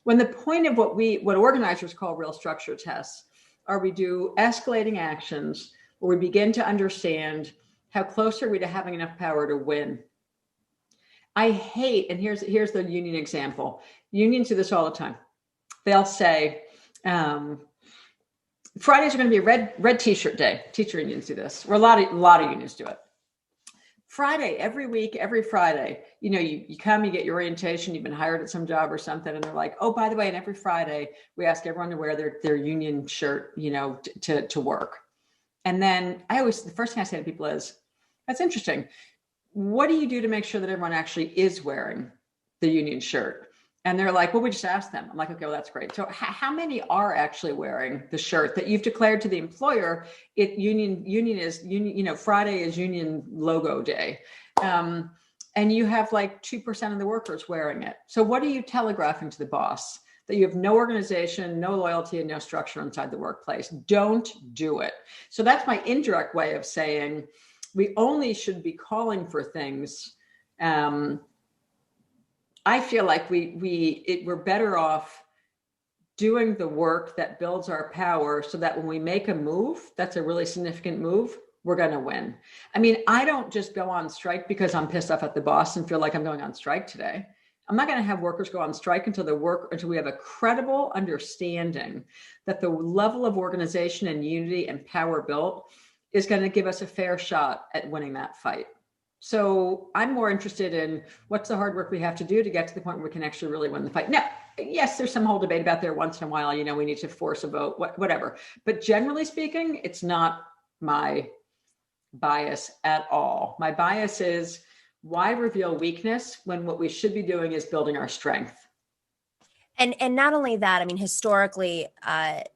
the point of what organizers call real structure tests are we do escalating actions where we begin to understand how close are we to having enough power to win. I hate, and here's the union example. Unions do this all the time. They'll say, Fridays are going to be a red t-shirt day. Teacher unions do this, or a lot of unions do it. Friday, every week, every Friday, you come, you get your orientation, you've been hired at some job or something, and they're like, oh, by the way, and every Friday we ask everyone to wear their union shirt, to work. And then the first thing I say to people is, that's interesting. What do you do to make sure that everyone actually is wearing the union shirt? And they're like, well, we just asked them. I'm like, okay, well, that's great. So how many are actually wearing the shirt that you've declared to the employer? Friday is union logo day. And you have like 2% of the workers wearing it. So what are you telegraphing to the boss? That you have no organization, no loyalty, and no structure inside the workplace. Don't do it. So that's my indirect way of saying we only should be calling for things. I feel like we're better off doing the work that builds our power so that when we make a move, that's a really significant move, we're going to win. I don't just go on strike because I'm pissed off at the boss and feel like I'm going on strike today. I'm not going to have workers go on strike until we have a credible understanding that the level of organization and unity and power built is going to give us a fair shot at winning that fight. So I'm more interested in what's the hard work we have to do to get to the point where we can actually really win the fight. Now, yes, there's some whole debate about there once in a while, we need to force a vote, whatever. But generally speaking, it's not my bias at all. My bias is, why reveal weakness when what we should be doing is building our strength? And not only that, I mean, historically,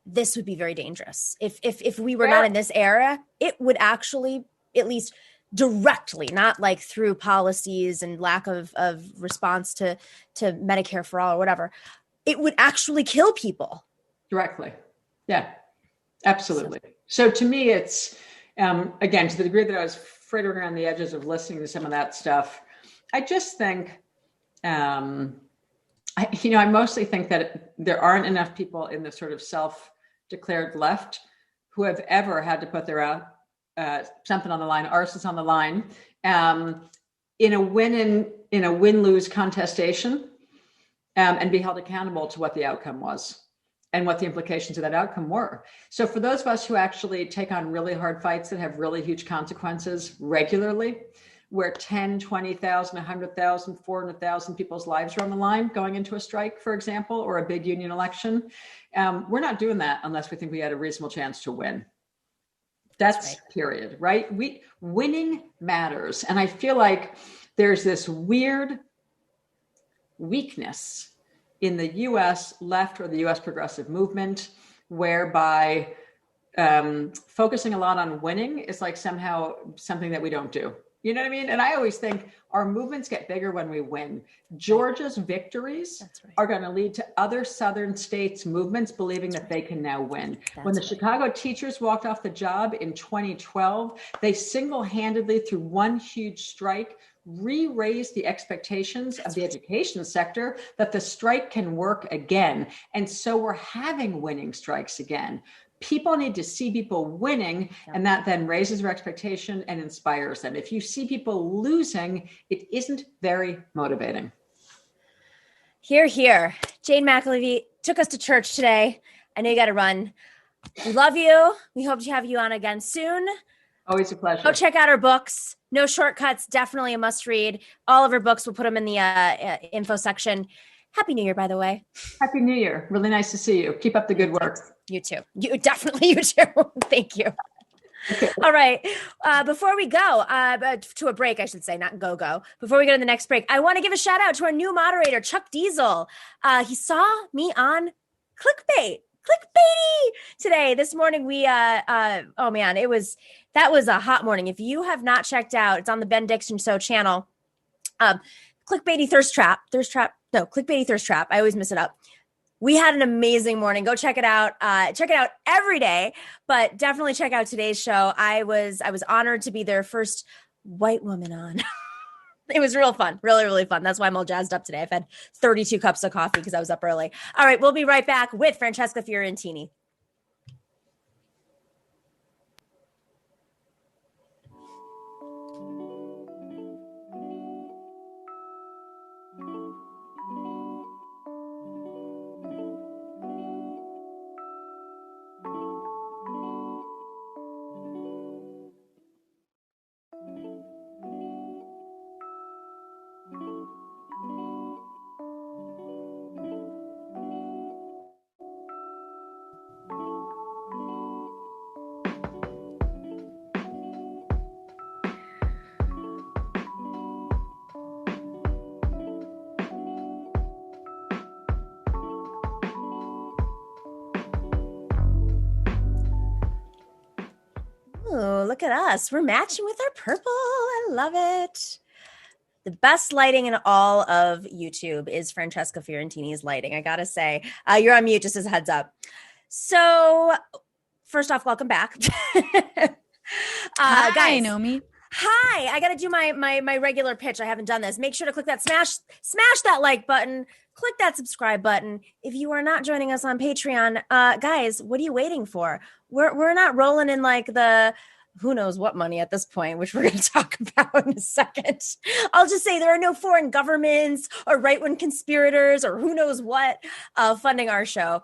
this would be very dangerous. If we were not in this era, it would actually, at least directly, not like through policies and lack of response to Medicare for all or whatever, it would actually kill people. Directly. Yeah, absolutely. So to me, it's, again, to the degree that I was frittering around the edges of listening to some of that stuff, I just think, I mostly think that there aren't enough people in the sort of self-declared left who have ever had to put their something on the line, arses on the line, in a win-lose contestation, and be held accountable to what the outcome was and what the implications of that outcome were. So for those of us who actually take on really hard fights that have really huge consequences regularly, where 10, 20,000, 100,000, 400,000 people's lives are on the line going into a strike, for example, or a big union election, we're not doing that unless we think we had a reasonable chance to win. That's right. Period, right? Winning matters. And I feel like there's this weird weakness in the US left or the US progressive movement, whereby focusing a lot on winning is like somehow something that we don't do. You know what I mean? And I always think our movements get bigger when we win. Georgia's victories are going to lead to other Southern states' movements believing that they can now win. When the Chicago teachers walked off the job in 2012, they single-handedly, through one huge strike, re-raised the expectations of the education sector that the strike can work again. And so we're having winning strikes again. People need to see people winning, and that then raises their expectation and inspires them. If you see people losing, it isn't very motivating. Hear, hear. Jane McAlevey took us to church today. I know you got to run. We love you. We hope to have you on again soon. Always a pleasure. Go check out her books. No Shortcuts, definitely a must read. All of her books, we'll put them in the info section. Happy New Year, by the way. Happy New Year. Really nice to see you. Keep up the good work. You too. You too. Thank you. Okay. All right. Before we go to a break, I should say, not go. Before we go to the next break, I want to give a shout out to our new moderator, Chuck Diesel. He saw me on clickbaity today. This morning, oh man, that was a hot morning. If you have not checked out, it's on the Ben Dixon Show channel. Clickbaity Thirst Trap. Clickbaity Thirst Trap. I always mess it up. We had an amazing morning. Go check it out. Check it out every day, but definitely check out today's show. I was honored to be their first white woman on. It was real fun. Really, really fun. That's why I'm all jazzed up today. I've had 32 cups of coffee because I was up early. All right, we'll be right back with Francesca Fiorentini. Oh, look at us. We're matching with our purple. I love it. The best lighting in all of YouTube is Francesca Fiorentini's lighting, I gotta say. You're on mute, just as a heads up. So, first off, welcome back. Hi, guys, Nomi. Hi, I gotta do my regular pitch. I haven't done this. Make sure to click that smash that like button. Click that subscribe button. If you are not joining us on Patreon, guys, what are you waiting for? We're not rolling in like the who knows what money at this point, which we're going to talk about in a second. I'll just say there are no foreign governments or right-wing conspirators or who knows what funding our show.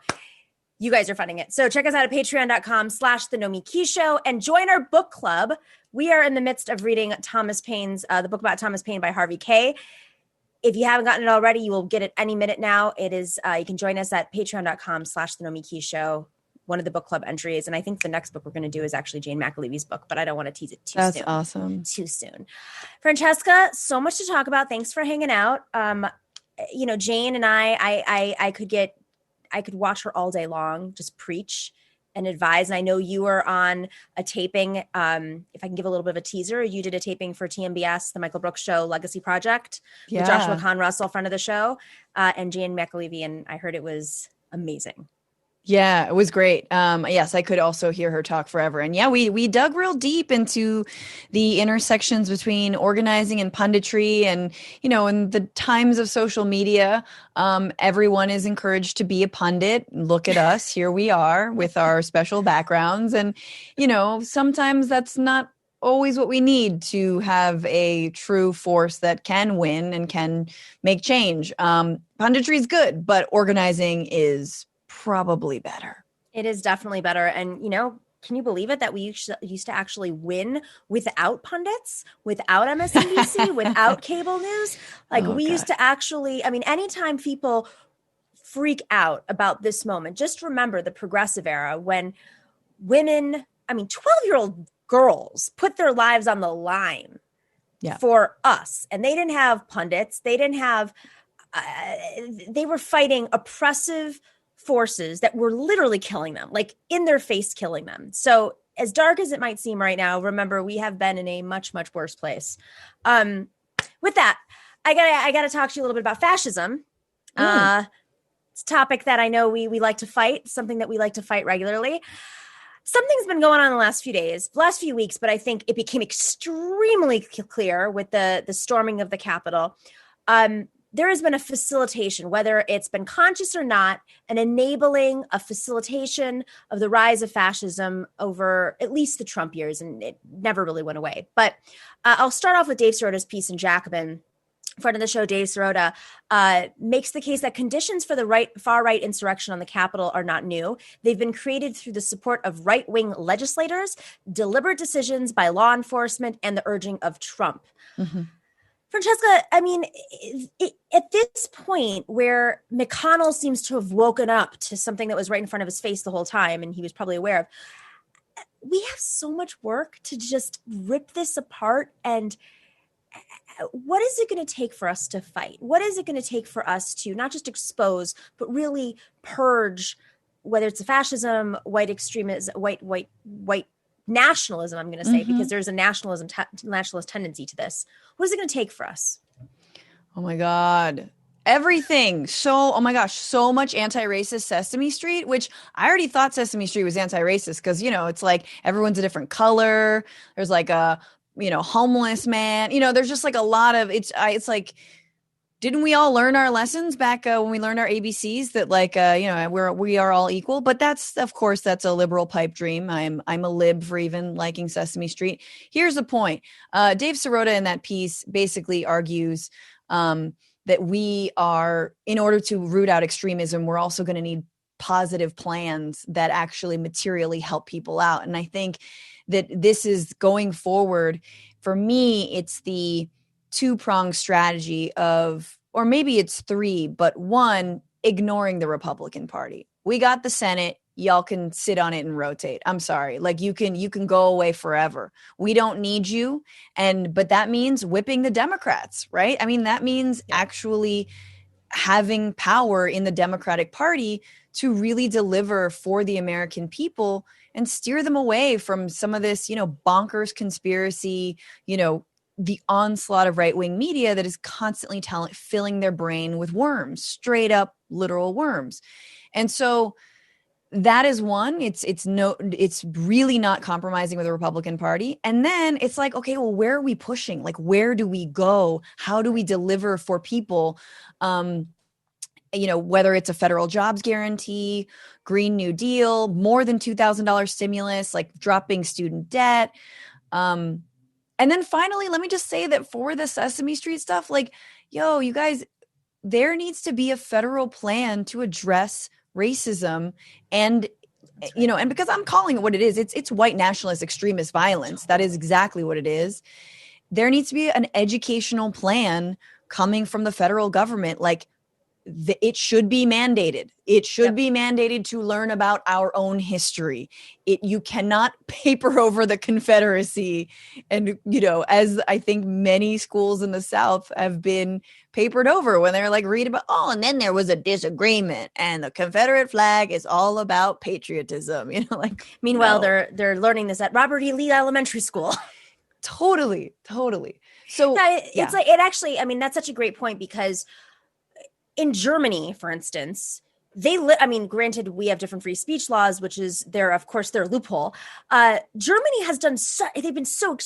You guys are funding it. So check us out at patreon.com/The Nomiki Show and join our book club. We are in the midst of reading Thomas Paine's, the book about Thomas Paine by Harvey Kay. If you haven't gotten it already, you will get it any minute now. It is, you can join us at patreon.com/The Nomiki Show, one of the book club entries. And I think the next book we're going to do is actually Jane McAlevey's book, but I don't want to tease it too soon. That's awesome. Too soon. Francesca, so much to talk about. Thanks for hanging out. Jane and I could watch her all day long, just preach and advise. And I know you were on a taping. If I can give a little bit of a teaser, you did a taping for TMBS, the Michael Brooks Show Legacy Project, with Joshua Kahn Russell, friend of the show, and Jane McAlevey. And I heard it was amazing. Yeah, it was great. Yes, I could also hear her talk forever. And yeah, we dug real deep into the intersections between organizing and punditry. And, in the times of social media, everyone is encouraged to be a pundit. Look at us. Here we are with our special backgrounds. And, sometimes that's not always what we need to have a true force that can win and can make change. Punditry is good, but organizing is probably better. It is definitely better. And, can you believe it that we used to actually win without pundits, without MSNBC, without cable news? We used to actually, anytime people freak out about this moment, just remember the progressive era when women, 12-year-old girls put their lives on the line for us. And they didn't have pundits. They didn't have, they were fighting oppressive forces that were literally killing them, like in their face killing them. So as dark as it might seem right now, remember, we have been in a much, much worse place. With that, I gotta talk to you a little bit about fascism. It's a topic that I know we like to fight, something that we like to fight regularly. Something's been going on the last few weeks, but I think it became extremely clear with the storming of the Capitol. There has been a facilitation, whether it's been conscious or not, an enabling, a facilitation of the rise of fascism over at least the Trump years, and it never really went away. But I'll start off with Dave Sirota's piece in Jacobin. Friend of the show, Dave Sirota, makes the case that conditions for the far-right insurrection on the Capitol are not new. They've been created through the support of right-wing legislators, deliberate decisions by law enforcement, and the urging of Trump. Mm-hmm. Francesca, at this point where McConnell seems to have woken up to something that was right in front of his face the whole time, and he was probably aware of, we have so much work to just rip this apart. And what is it going to take for us to fight? What is it going to take for us to not just expose, but really purge, whether it's a fascism, white extremism, white nationalism, I'm going to say, because there's a nationalist tendency to this. What is it going to take for us? Oh my God. Everything. So much anti-racist Sesame Street, which I already thought Sesame Street was anti-racist because, it's like everyone's a different color. There's like a, homeless man, there's just like a lot of, it's like, didn't we all learn our lessons back when we learned our ABCs that we are all equal? But that's, of course, that's a liberal pipe dream. I'm a lib for even liking Sesame Street. Here's the point. Dave Sirota in that piece basically argues that we are, in order to root out extremism, we're also going to need positive plans that actually materially help people out. And I think that this is going forward. For me, it's the two-pronged strategy of, or maybe it's three, but one, ignoring the Republican Party. We got the Senate. Y'all can sit on it and rotate. I'm sorry. Like you can go away forever. We don't need you. But that means whipping the Democrats, right? That means actually having power in the Democratic Party to really deliver for the American people and steer them away from some of this, bonkers conspiracy, the onslaught of right-wing media that is constantly filling their brain with worms, straight up literal worms. And so that is one. It's really not compromising with the Republican Party. And then it's like, okay, well, where are we pushing? Like, where do we go? How do we deliver for people? whether it's a federal jobs guarantee, Green New Deal, more than $2,000 stimulus, like dropping student debt. And then finally, let me just say that for the Sesame Street stuff, like, yo, you guys, there needs to be a federal plan to address racism. And Right. and because I'm calling it what it is, it's white nationalist extremist violence. That is exactly what it is. There needs to be an educational plan coming from the federal government. Like, it should be mandated. It should be mandated to learn about our own history. You cannot paper over the Confederacy. And, as I think many schools in the South have been papered over when they're like, read about, and then there was a disagreement and the Confederate flag is all about patriotism. Meanwhile, no. they're learning this at Robert E. Lee Elementary School. Totally. So it's like, it actually, I mean, that's such a great point, because in Germany, for instance, granted, we have different free speech laws, which is their loophole. Germany has done they've been so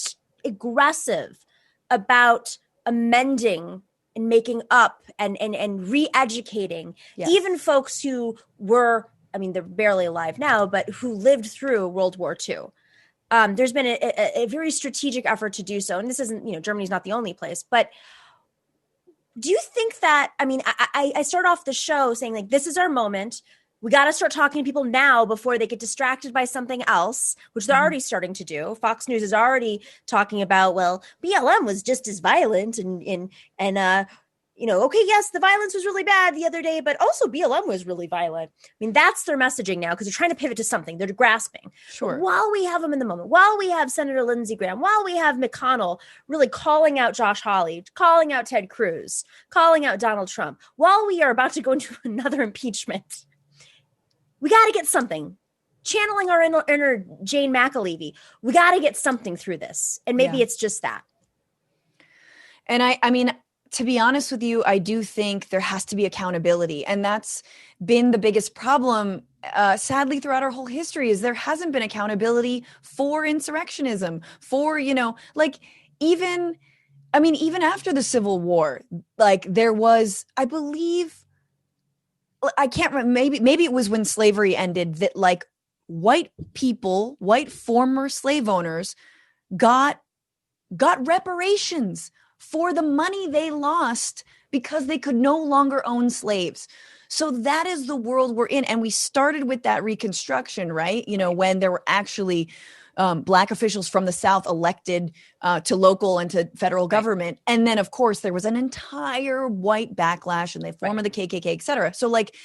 aggressive about amending and making up and re-educating even folks who were, they're barely alive now, but who lived through World War II. There's been a very strategic effort to do so. And this isn't, Germany's not the only place, but do you think that, I start off the show saying, like, this is our moment. We got to start talking to people now before they get distracted by something else, which they're already starting to do. Fox News is already talking about, well, BLM was just as violent okay, yes, the violence was really bad the other day, but also BLM was really violent. That's their messaging now, because they're trying to pivot to something. They're grasping. Sure. But while we have them in the moment, while we have Senator Lindsey Graham, while we have McConnell really calling out Josh Hawley, calling out Ted Cruz, calling out Donald Trump, while we are about to go into another impeachment, we got to get something. Channeling our inner Jane McAlevey, we got to get something through this. And maybe it's just that. And to be honest with you, I do think there has to be accountability. And that's been the biggest problem, sadly, throughout our whole history, is there hasn't been accountability for insurrectionism, for, even after the Civil War, like, there was, I believe, I can't remember, maybe it was when slavery ended, that, like, white former slave owners got reparations for the money they lost because they could no longer own slaves. So that is the world we're in. And we started with that Reconstruction, right? When there were actually Black officials from the South elected to local and to federal government. And then, of course, there was an entire white backlash and they formed the KKK, et cetera. So, like,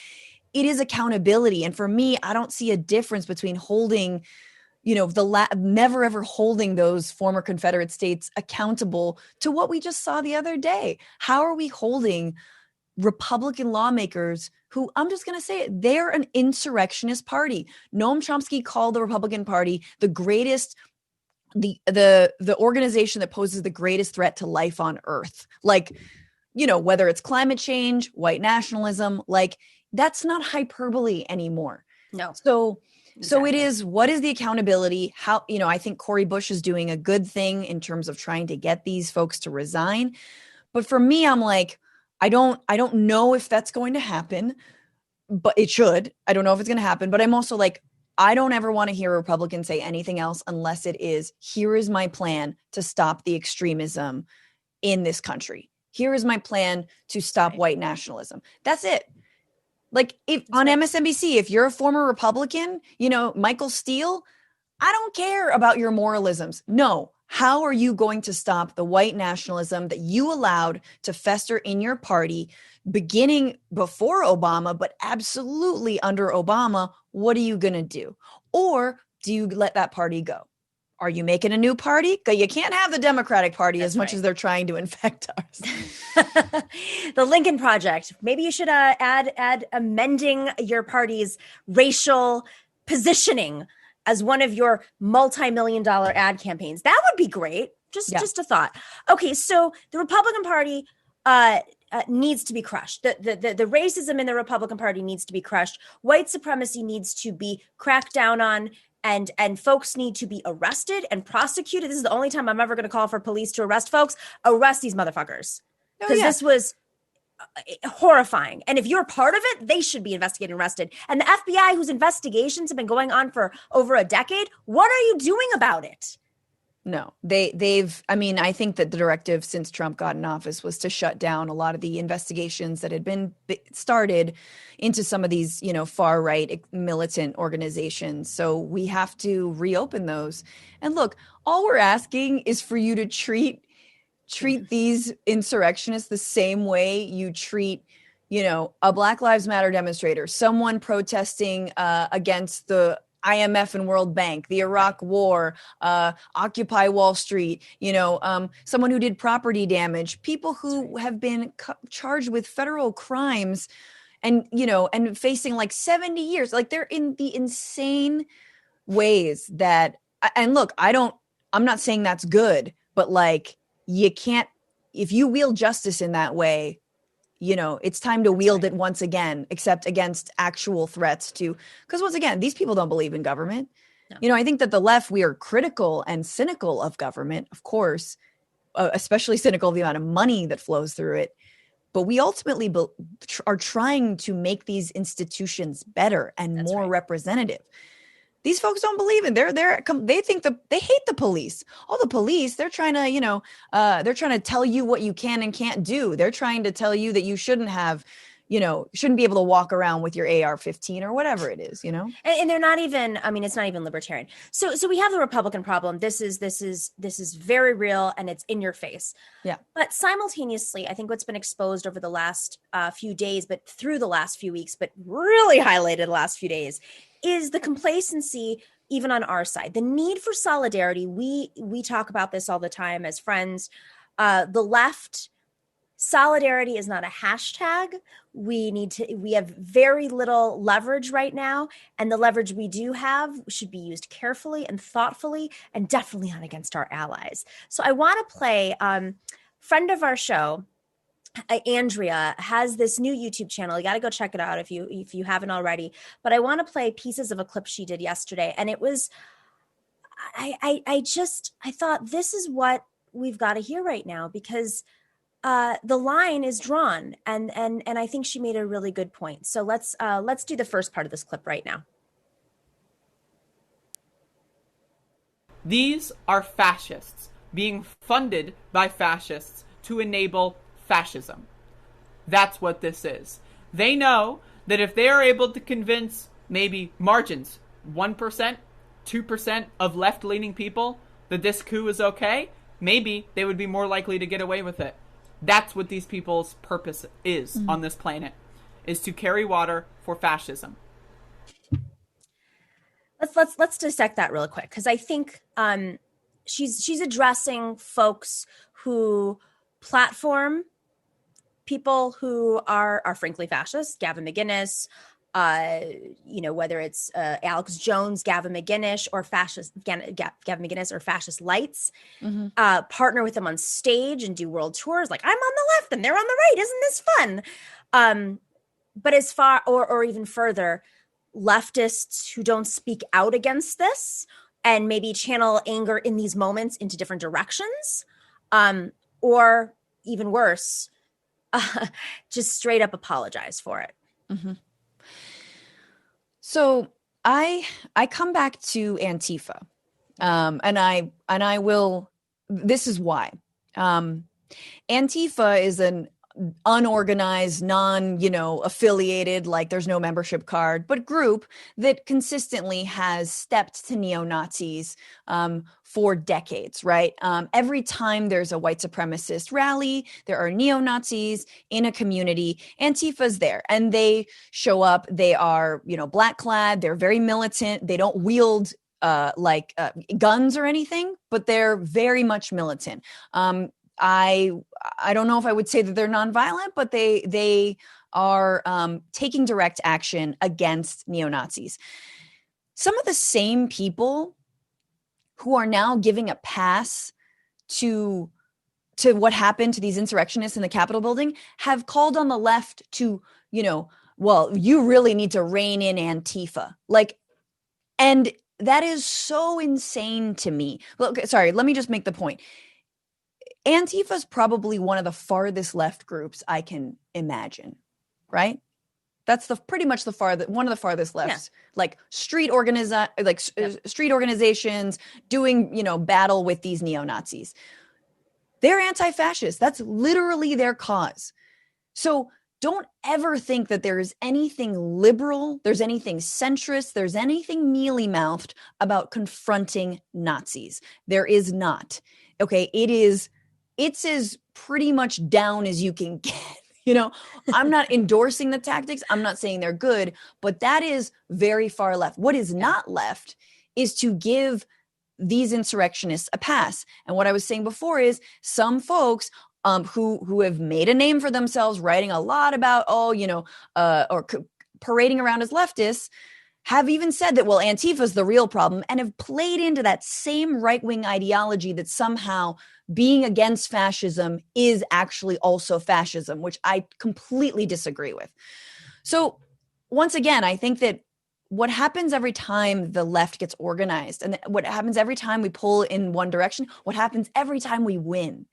it is accountability. And for me, I don't see a difference between holding, never ever holding those former Confederate states accountable to what we just saw the other day. How are we holding Republican lawmakers who, I'm just going to say it, they're an insurrectionist party? Noam Chomsky called the Republican Party the greatest, the organization that poses the greatest threat to life on earth. Like, whether it's climate change, white nationalism, like, that's not hyperbole anymore. No. So it is, what is the accountability? How, I think Cori Bush is doing a good thing in terms of trying to get these folks to resign. But for me, I'm like, I don't know if that's going to happen, but it should. I don't know if it's going to happen, but I'm also like, I don't ever want to hear a Republican say anything else unless it is, here is my plan to stop the extremism in this country. Here is my plan to stop white nationalism. That's it. Like, if on MSNBC, if you're a former Republican, Michael Steele, I don't care about your moralisms. No. How are you going to stop the white nationalism that you allowed to fester in your party beginning before Obama, but absolutely under Obama? What are you going to do? Or do you let that party go? Are you making a new party? Because you can't have the Democratic Party as much as they're trying to infect us. The Lincoln Project. Maybe you should add amending your party's racial positioning as one of your multi-million-dollar ad campaigns. That would be great. Just a thought. Okay, so the Republican Party needs to be crushed. The racism in the Republican Party needs to be crushed. White supremacy needs to be cracked down on. And folks need to be arrested and prosecuted. This is the only time I'm ever going to call for police to arrest folks. Arrest these motherfuckers. Because this was horrifying. And if you're part of it, they should be investigated and arrested. And the FBI, whose investigations have been going on for over a decade, what are you doing about it? No, they've, I mean, I think that the directive since Trump got in office was to shut down a lot of the investigations that had been started into some of these, far right militant organizations. So we have to reopen those. And look, all we're asking is for you to treat these insurrectionists the same way you treat, a Black Lives Matter demonstrator, someone protesting against the IMF and World Bank, the Iraq War, Occupy Wall Street, someone who did property damage, people who have been charged with federal crimes and facing like 70 years. Like, they're in the insane ways that, and look, I'm not saying that's good, but like, you can't, if you wield justice in that way, it's time to wield it once again, except against actual threats because once again, these people don't believe in government. No. I think that the left, we are critical and cynical of government, of course, especially cynical of the amount of money that flows through it. But we ultimately are trying to make these institutions better and more representative. These folks don't believe in. They think they hate the police. All the police, they're trying to, they're trying to tell you what you can and can't do. They're trying to tell you that you shouldn't have, shouldn't be able to walk around with your AR-15 or whatever it is, And they're not even, it's not even libertarian. So we have the Republican problem. This is very real, and it's in your face. Yeah. But simultaneously, I think what's been exposed over the last few days, but through the last few weeks, but really highlighted the last few days, is the complacency even on our side, the need for solidarity. We talk about this all the time as friends. The left, solidarity is not a hashtag. We have very little leverage right now, and the leverage we do have should be used carefully and thoughtfully, and definitely not against our allies. So I want to play, friend of our show, Andrea, has this new YouTube channel. You got to go check it out if you haven't already. But I want to play pieces of a clip she did yesterday, and it was, I thought, this is what we've got to hear right now, because the line is drawn, and I think she made a really good point. So let's do the first part of this clip right now. These are fascists being funded by fascists to enable fascism. That's what this is. They know that if they are able to convince maybe margins, 1%, 2% of left-leaning people that this coup is okay, maybe they would be more likely to get away with it. That's what these people's purpose is on this planet, is to carry water for fascism. Let's dissect that real quick, because I think she's addressing folks who platform people who are frankly fascist, Gavin McInnes, whether it's Alex Jones, Gavin McInnes, or Gavin McInnes, or fascist lights, partner with them on stage and do world tours. Like, I'm on the left and they're on the right. Isn't this fun? But as far, or even further, leftists who don't speak out against this and maybe channel anger in these moments into different directions, or even worse, just straight up apologize for it. Mm-hmm. So I come back to Antifa, and I will. This is why. Antifa is an unorganized, affiliated, like there's no membership card, but group that consistently has stepped to neo-Nazis for decades, right? Every time there's a white supremacist rally, there are neo-Nazis in a community, Antifa's there, and they show up. They are, black clad. They're very militant. They don't wield guns or anything, but they're very much militant. I don't know if I would say that they're nonviolent, but they are taking direct action against neo-Nazis. Some of the same people who are now giving a pass to what happened to these insurrectionists in the Capitol building have called on the left to, well, you really need to rein in Antifa. And that is so insane to me. Look, sorry, let me just make the point. Antifa is probably one of the farthest left groups I can imagine, right? That's pretty much one of the farthest lefts, like street organizations doing, battle with these neo-Nazis. They're anti-fascist. That's literally their cause. So don't ever think that there is anything liberal, there's anything centrist, there's anything mealy-mouthed about confronting Nazis. There is not. Okay, it's as pretty much down as you can get. I'm not endorsing the tactics. I'm not saying they're good, but that is very far left. What is not left is to give these insurrectionists a pass. And what I was saying before is some folks who have made a name for themselves, writing a lot about, parading around as leftists, have even said that, well, Antifa is the real problem, and have played into that same right-wing ideology that somehow being against fascism is actually also fascism, which I completely disagree with. So once again, I think that what happens every time the left gets organized, and what happens every time we pull in one direction, what happens every time we win,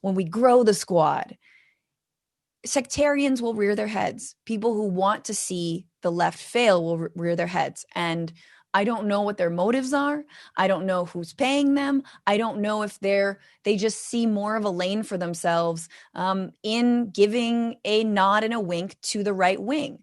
when we grow the squad, sectarians will rear their heads. People who want to see the left fail will rear their heads. And I don't know what their motives are. I don't know who's paying them. I don't know if they just see more of a lane for themselves in giving a nod and a wink to the right wing.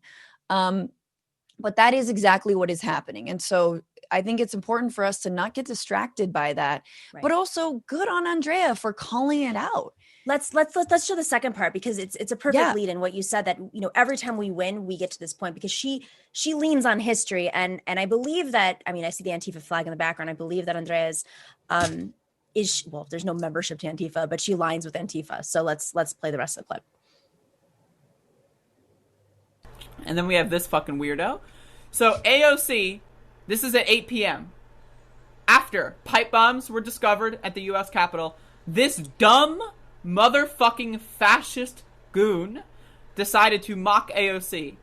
But that is exactly what is happening. And so I think it's important for us to not get distracted by that, but also good on Andrea for calling it out. Let's show the second part, because it's a perfect lead in what you said, that every time we win we get to this point, because she leans on history, and I believe that, I see the Antifa flag in the background. I believe that Andrea's there's no membership to Antifa, but she aligns with Antifa. So let's play the rest of the clip. And then we have this fucking weirdo. So AOC, this is at 8 p.m. After pipe bombs were discovered at the U.S. Capitol, this dumb motherfucking fascist goon decided to mock AOC,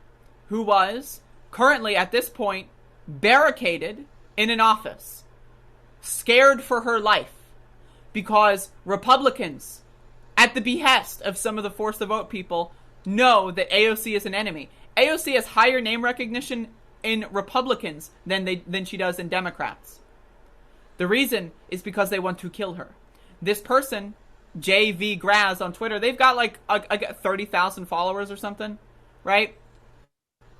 who was currently at this point barricaded in an office, scared for her life, because Republicans, at the behest of some of the force the vote people, know that AOC is an enemy. AOC has higher name recognition in Republicans than she does in Democrats. The reason is because they want to kill her. This person, JV Graz on Twitter, they've got like 30,000 followers or something, right?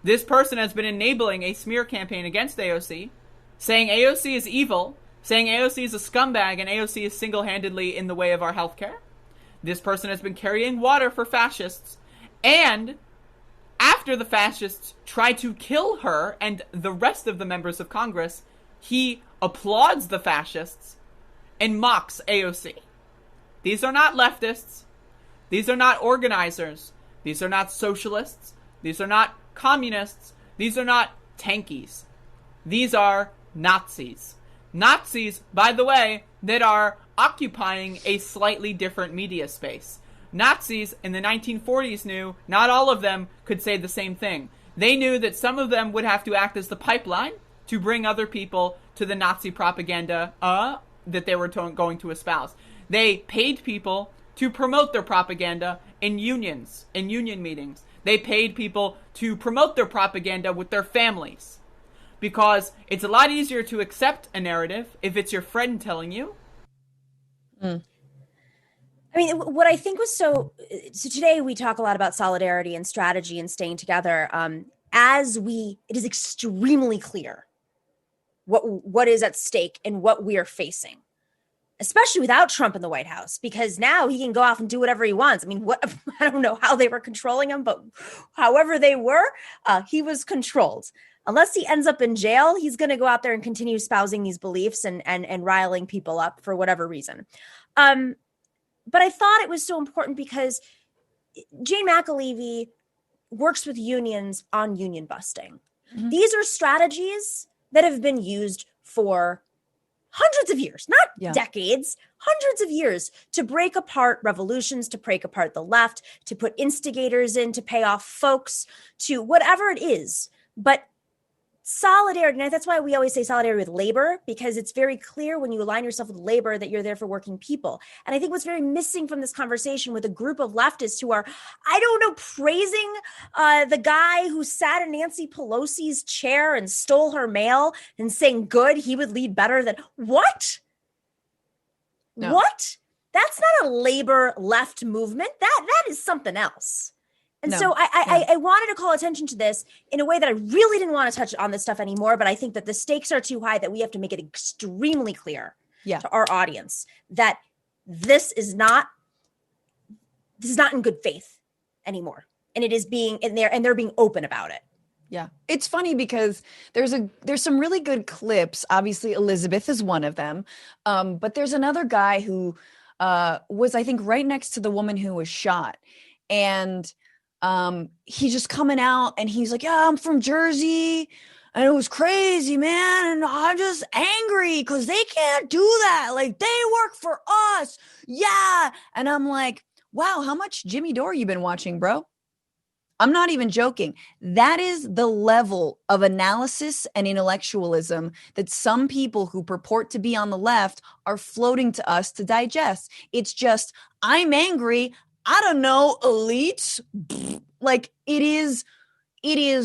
This person has been enabling a smear campaign against AOC, saying AOC is evil, saying AOC is a scumbag, and AOC is single-handedly in the way of our healthcare. This person has been carrying water for fascists, and after the fascists try to kill her and the rest of the members of Congress, he applauds the fascists and mocks AOC. These are not leftists. These are not organizers. These are not socialists. These are not communists. These are not tankies. These are Nazis. Nazis, by the way, that are occupying a slightly different media space. Nazis in the 1940s knew not all of them could say the same thing. They knew that some of them would have to act as the pipeline to bring other people to the Nazi propaganda that they were going to espouse. They paid people to promote their propaganda in unions, in union meetings. They paid people to promote their propaganda with their families. Because it's a lot easier to accept a narrative if it's your friend telling you. What I think was so today we talk a lot about solidarity and strategy and staying together. It is extremely clear what is at stake and what we are facing, especially without Trump in the White House, because now he can go off and do whatever he wants. I don't know how they were controlling him, but however they were, he was controlled. Unless he ends up in jail, he's going to go out there and continue espousing these beliefs and riling people up for whatever reason. But I thought it was so important because Jane McAlevey works with unions on union busting. Mm-hmm. These are strategies that have been used for hundreds of years, not decades, hundreds of years, to break apart revolutions, to break apart the left, to put instigators in, to pay off folks, to whatever it is. But solidarity, and that's why we always say solidarity with labor, because it's very clear when you align yourself with labor that you're there for working people. And I think what's very missing from this conversation with a group of leftists who are, I don't know, praising the guy who sat in Nancy Pelosi's chair and stole her mail and saying, good, he would lead better than, what? No. What? That's not a labor left movement. That is something else. And No. so I wanted to call attention to this in a way that I really didn't want to touch on this stuff anymore, but I think that the stakes are too high, that we have to make it extremely clear to our audience that this is not in good faith anymore. And it is being in there, and they're being open about it. Yeah. It's funny because there's some really good clips. Obviously, Elizabeth is one of them. But there's another guy who was, I think, right next to the woman who was shot. And he's just coming out and he's like, yeah, I'm from Jersey and it was crazy, man. And I'm just angry because they can't do that. Like, they work for us. Yeah. And I'm like, wow, how much Jimmy Dore you been watching, bro? I'm not even joking. That is the level of analysis and intellectualism that some people who purport to be on the left are floating to us to digest. It's just, I'm angry. I don't know, elites. Like, it is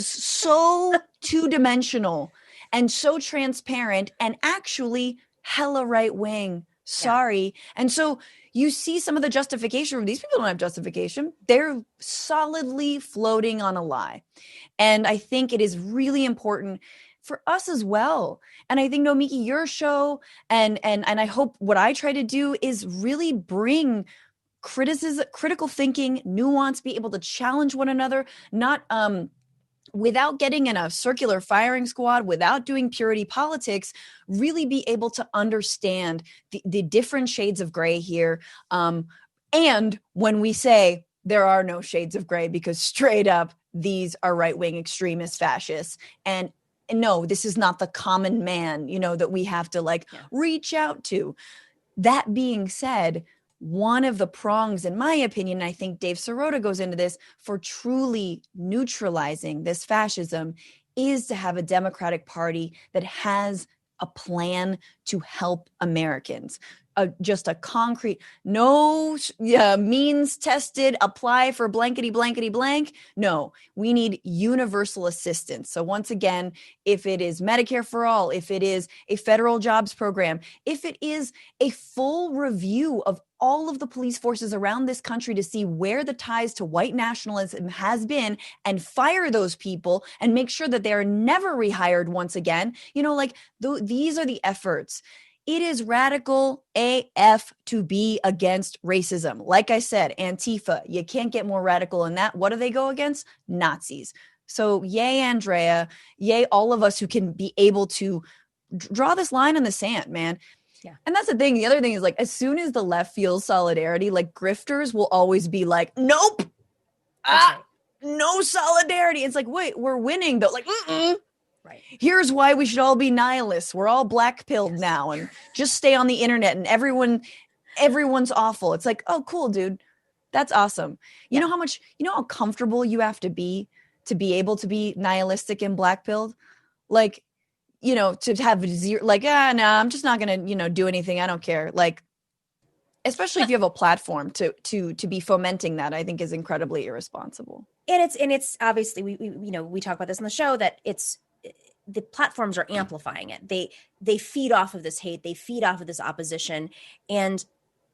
so two-dimensional and so transparent and actually hella right-wing. Sorry. Yeah. And so you see some of the justification. These people don't have justification. They're solidly floating on a lie. And I think it is really important for us as well. And I think, Nomiki, your show and I hope what I try to do is really bring criticism, critical thinking, nuance, be able to challenge one another, not without getting in a circular firing squad, without doing purity politics, really be able to understand the different shades of gray here. And when we say there are no shades of gray, because straight up, these are right-wing extremist fascists. And no, this is not the common man, that we have to reach out to. That being said, one of the prongs, in my opinion, I think Dave Sirota goes into this, for truly neutralizing this fascism is to have a Democratic Party that has a plan to help Americans. Just a concrete, no means tested, apply for blankety blankety blank. No, we need universal assistance. So once again, if it is Medicare for all, if it is a federal jobs program, if it is a full review of all of the police forces around this country to see where the ties to white nationalism has been and fire those people and make sure that they are never rehired once again. These are the efforts. It is radical AF to be against racism. Like I said, Antifa, you can't get more radical than that. What do they go against? Nazis. So yay, Andrea, yay, all of us who can be able to draw this line in the sand, man. Yeah. And that's the thing. The other thing is, as soon as the left feels solidarity, grifters will always be like, nope, no solidarity. It's like, wait, we're winning though. Right. Here's why we should all be nihilists. We're all black-pilled now and just stay on the internet and everyone's awful. It's like, oh, cool, dude. That's awesome. You know how comfortable you have to be able to be nihilistic and black-pilled? To have zero, no, I'm just not going to, do anything. I don't care. Especially if you have a platform to be fomenting that, I think is incredibly irresponsible. And it's obviously, we talk about this on the show, that the platforms are amplifying it. They feed off of this hate. They feed off of this opposition. And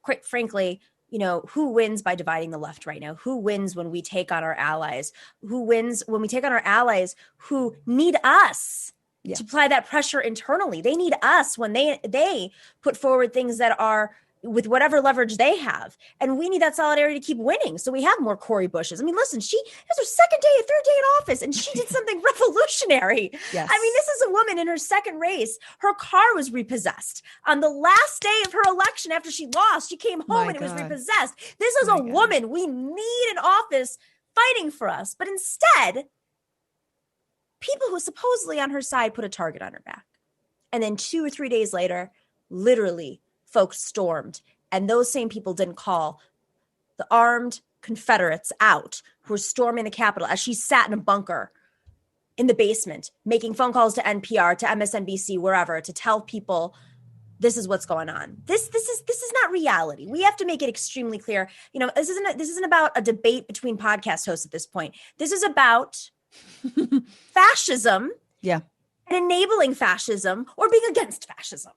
quite frankly, who wins by dividing the left right now? Who wins when we take on our allies? Who wins when we take on our allies who need us to apply that pressure internally? They need us when they put forward things that are with whatever leverage they have. And we need that solidarity to keep winning. So we have more Cori Bushes. I mean, listen, it was her third day in office, and she did something revolutionary. Yes. I mean, this is a woman in her second race. Her car was repossessed. On the last day of her election, after she lost, she came home and it was repossessed. This is a woman we need in office fighting for us. But instead, people who supposedly on her side put a target on her back. And then 2 or 3 days later, literally, folks stormed, and those same people didn't call the armed Confederates out who were storming the Capitol as she sat in a bunker in the basement, making phone calls to NPR, to MSNBC, wherever, to tell people this is what's going on. This is not reality. We have to make it extremely clear. You know, this isn't about a debate between podcast hosts at this point. This is about fascism. Yeah. And enabling fascism or being against fascism.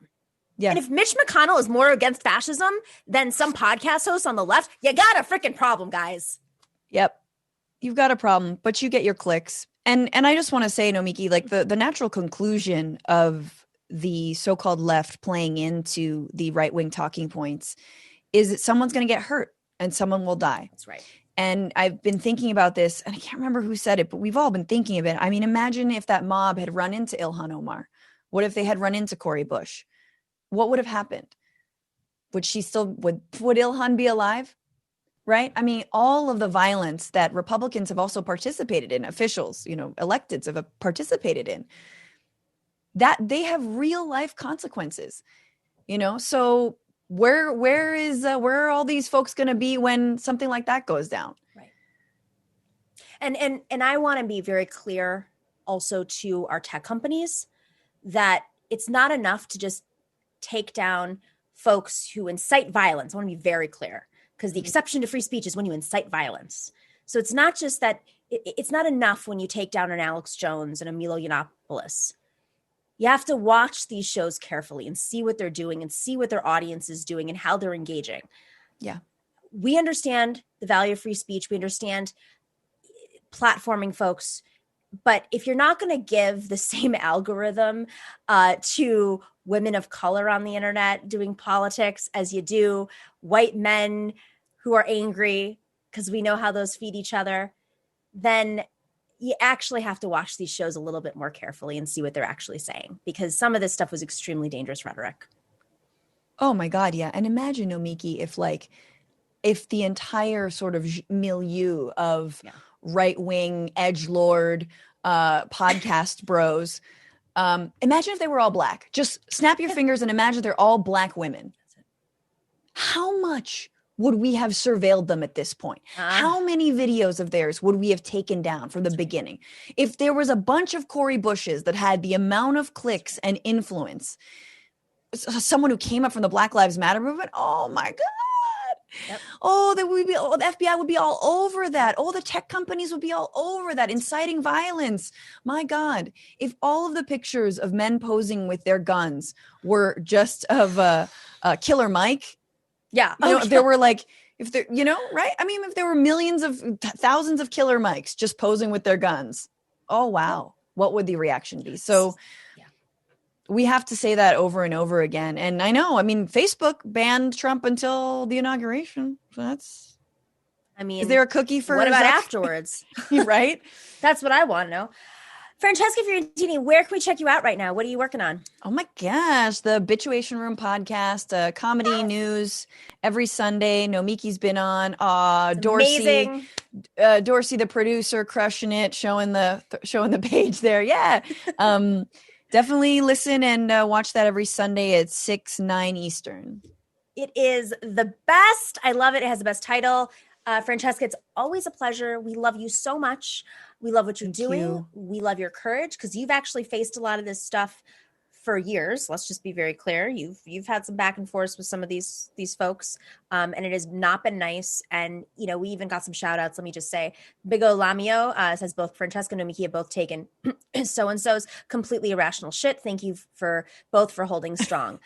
Yeah. And if Mitch McConnell is more against fascism than some podcast hosts on the left, you got a freaking problem, guys. Yep. You've got a problem, but you get your clicks. And I just want to say, Nomiki, like the natural conclusion of the so-called left playing into the right-wing talking points is that someone's going to get hurt and someone will die. That's right. And I've been thinking about this, and I can't remember who said it, but we've all been thinking of it. I mean, imagine if that mob had run into Ilhan Omar. What if they had run into Cori Bush? What would have happened? Would Ilhan be alive? Right? I mean, all of the violence that Republicans have also participated in, officials, you know, electeds have participated in, that they have real life consequences, you know? So where are all these folks going to be when something like that goes down? Right. And I want to be very clear also to our tech companies that it's not enough to just take down folks who incite violence. I want to be very clear, because the exception to free speech is when you incite violence. So it's not just that it's not enough when you take down an Alex Jones and a Milo Yiannopoulos. You have to watch these shows carefully and see what they're doing and see what their audience is doing and how they're engaging. Yeah. We understand the value of free speech. We understand platforming folks. But if you're not going to give the same algorithm to women of color on the internet doing politics as you do white men who are angry, because we know how those feed each other, then you actually have to watch these shows a little bit more carefully and see what they're actually saying, because some of this stuff was extremely dangerous rhetoric. Oh my God, yeah. And imagine, Nomiki, if the entire sort of milieu of right-wing edgelord podcast bros, imagine if they were all black. Just snap your fingers and imagine they're all black women. How much would we have surveilled them at this point? How many videos of theirs would we have taken down from the beginning? If there was a bunch of Cori Bushes that had the amount of clicks and influence, someone who came up from the Black Lives Matter movement, oh my God. Yep. The FBI would be all over that. Oh, the tech companies would be all over that, inciting violence. My God, if all of the pictures of men posing with their guns were just of Killer Mike, if there were right? I mean, if there were thousands of Killer Mikes just posing with their guns, oh wow, what would the reaction be? So we have to say that over and over again. And I know, I mean, Facebook banned Trump until the inauguration. So is there a cookie for what about afterwards? Right? That's what I want to know. Francesca Fiorentini, where can we check you out right now? What are you working on? Oh my gosh, the Bituation Room podcast, comedy news every Sunday. Nomiki's been on. Dorsey, Dorsey, the producer, crushing it, showing the page there. Yeah. Definitely listen and watch that every Sunday at 6, 9 Eastern. It is the best. I love it. It has the best title. Francesca, it's always a pleasure. We love you so much. We love what you're doing. We love your courage, because you've actually faced a lot of this stuff for years. Let's just be very clear. You've had some back and forth with some of these folks, and it has not been nice. And we even got some shout outs. Let me just say, Big O Lamio says both Francesca and Nomiki have both taken so and so's completely irrational shit. Thank you for holding strong.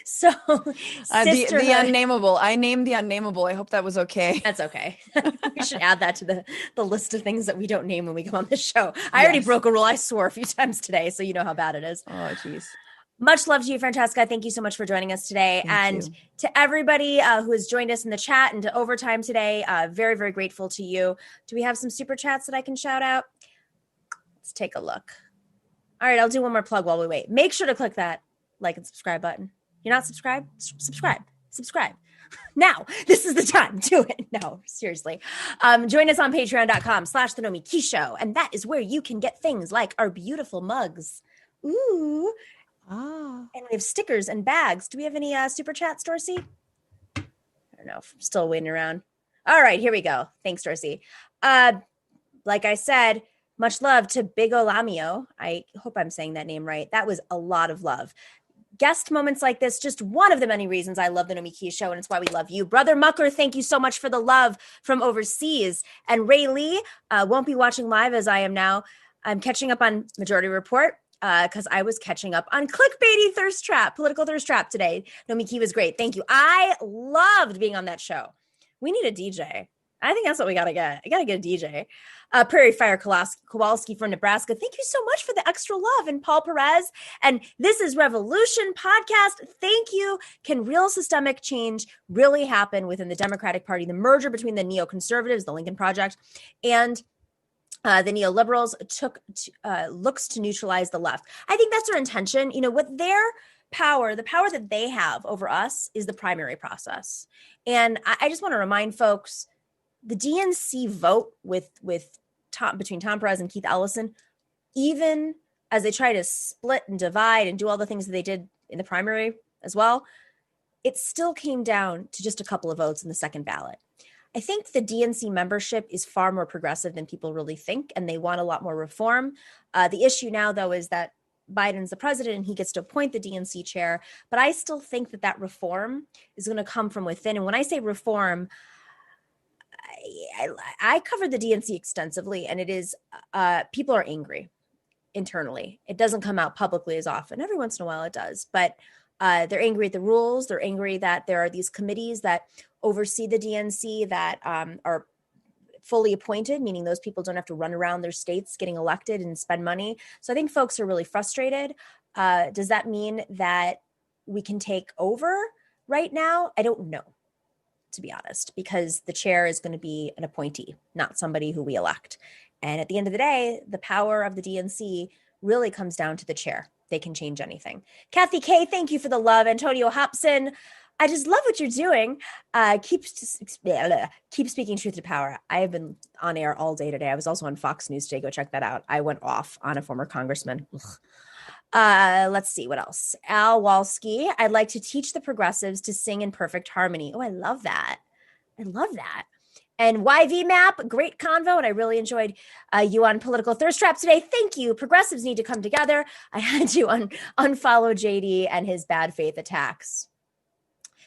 So the unnameable. I named the unnameable. I hope that was okay. That's okay. We should add that to the list of things that we don't name when we come on the show. I already broke a rule. I swore a few times today, so you know how bad it is. Oh, geez. Much love to you, Francesca. Thank you so much for joining us today. Thank you. To everybody who has joined us in the chat and to Overtime today, very, very grateful to you. Do we have some super chats that I can shout out? Let's take a look. All right, I'll do one more plug while we wait. Make sure to click that like and subscribe button. You're not subscribed? Subscribe. Now, this is the time. Do it. No, seriously. Join us on patreon.com/The Nomiki Show. And that is where you can get things like our beautiful mugs. Ooh. And we have stickers and bags. Do we have any super chats, Dorsey? I don't know. I'm still waiting around. All right, here we go. Thanks, Dorsey. Like I said, Much love to Big Olamio. I hope I'm saying that name right. That was a lot of love. Guest moments like this, just one of the many reasons I love the Nomiki Show, and it's why we love you. Brother Mucker, thank you so much for the love from overseas. And Ray Lee won't be watching live as I am now. I'm catching up on Majority Report because I was catching up on clickbaity thirst trap, political thirst trap today. Nomiki was great. Thank you. I loved being on that show. We need a DJ. I think that's what we got to get. I got to get a DJ. Prairie Fire Kowalski from Nebraska. Thank you so much for the extra love. And Paul Perez. And This is Revolution podcast. Thank you. Can real systemic change really happen within the Democratic Party? The merger between the neoconservatives, the Lincoln Project, and the neoliberals looks to neutralize the left. I think that's their intention. You know, what their power, the power that they have over us is the primary process. And I just want to remind folks, the DNC vote between Tom Perez and Keith Ellison, even as they try to split and divide and do all the things that they did in the primary as well, it still came down to just a couple of votes in the second ballot. I think the DNC membership is far more progressive than people really think, and they want a lot more reform. The issue now, though, is that Biden's the president and he gets to appoint the DNC chair. But I still think that reform is going to come from within. And when I say reform, I covered the DNC extensively, and it is people are angry internally. It doesn't come out publicly as often. Every once in a while it does, but they're angry at the rules. They're angry that there are these committees that oversee the DNC that are fully appointed, meaning those people don't have to run around their states getting elected and spend money. So I think folks are really frustrated. Does that mean that we can take over right now? I don't know, to be honest, because the chair is going to be an appointee, not somebody who we elect. And at the end of the day, the power of the DNC really comes down to the chair. They can change anything. Kathy K, thank you for the love. Antonio Hobson, I just love what you're doing. Keep speaking truth to power. I have been on air all day today. I was also on Fox News today. Go check that out. I went off on a former congressman. Let's see what else. Al Walski, I'd like to teach the progressives to sing in perfect harmony. Oh, I love that. I love that. And YV Map, great convo, and I really enjoyed you on Political Thirst Trap today. Thank you. Progressives need to come together. I had to unfollow JD and his bad faith attacks.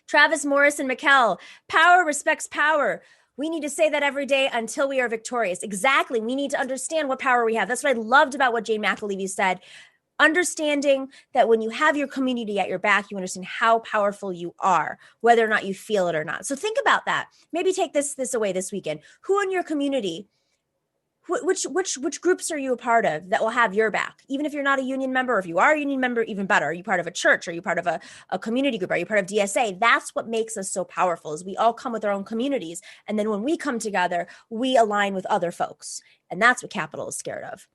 Travis Morris and McKell, power respects power. We need to say that every day until we are victorious. Exactly. We need to understand what power we have. That's what I loved about what Jane McAlevey said. Understanding that when you have your community at your back, you understand how powerful you are, whether or not you feel it or not. So think about that. Maybe take this away this weekend. Who in your community, which groups are you a part of that will have your back? Even if you're not a union member, or if you are a union member, even better. Are you part of a church? Are you part of a community group? Are you part of DSA? That's what makes us so powerful, is we all come with our own communities. And then when we come together, we align with other folks. And that's what Capital is scared of.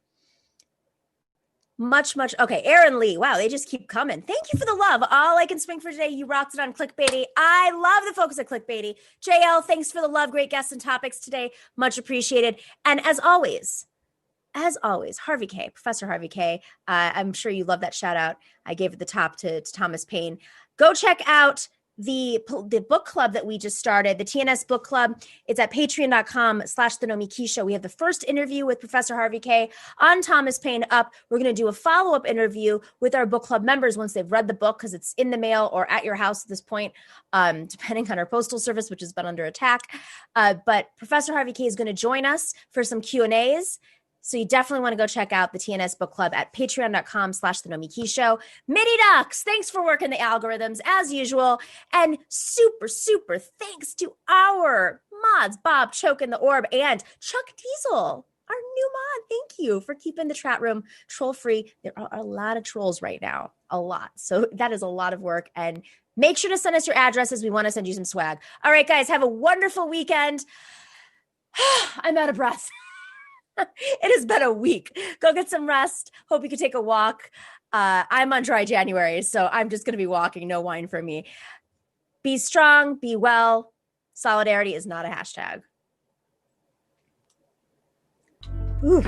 Much. Okay, Aaron Lee. Wow, they just keep coming. Thank you for the love. All I can swing for today. You rocked it on Clickbaity. I love the folks at Clickbaity. JL, thanks for the love. Great guests and topics today. Much appreciated. And as always, Harvey K, Professor Harvey K. I'm sure you love that shout out I gave at the top to Thomas Paine. Go check out the book club that we just started, the TNS book club. It's at patreon.com/the Nomiki Show. We have the first interview with Professor Harvey K on Thomas Paine up. We're going to do a follow-up interview with our book club members once they've read the book, because it's in the mail or at your house at this point, depending on our postal service, which has been under attack. But Professor Harvey K is going to join us for some Q&As. So you definitely want to go check out the TNS book club at patreon.com/the Nomiki Show. Mini Ducks, thanks for working the algorithms as usual. And super thanks to our mods, Bob, Choke in the Orb, and Chuck Diesel, our new mod. Thank you for keeping the chat room troll free. There are a lot of trolls right now, a lot. So that is a lot of work. And make sure to send us your addresses. We want to send you some swag. All right, guys, have a wonderful weekend. I'm out of breath. It has been a week. Go get some rest. Hope you can take a walk. I'm on dry January, so I'm just going to be walking. No wine for me. Be strong. Be well. Solidarity is not a hashtag. Oof.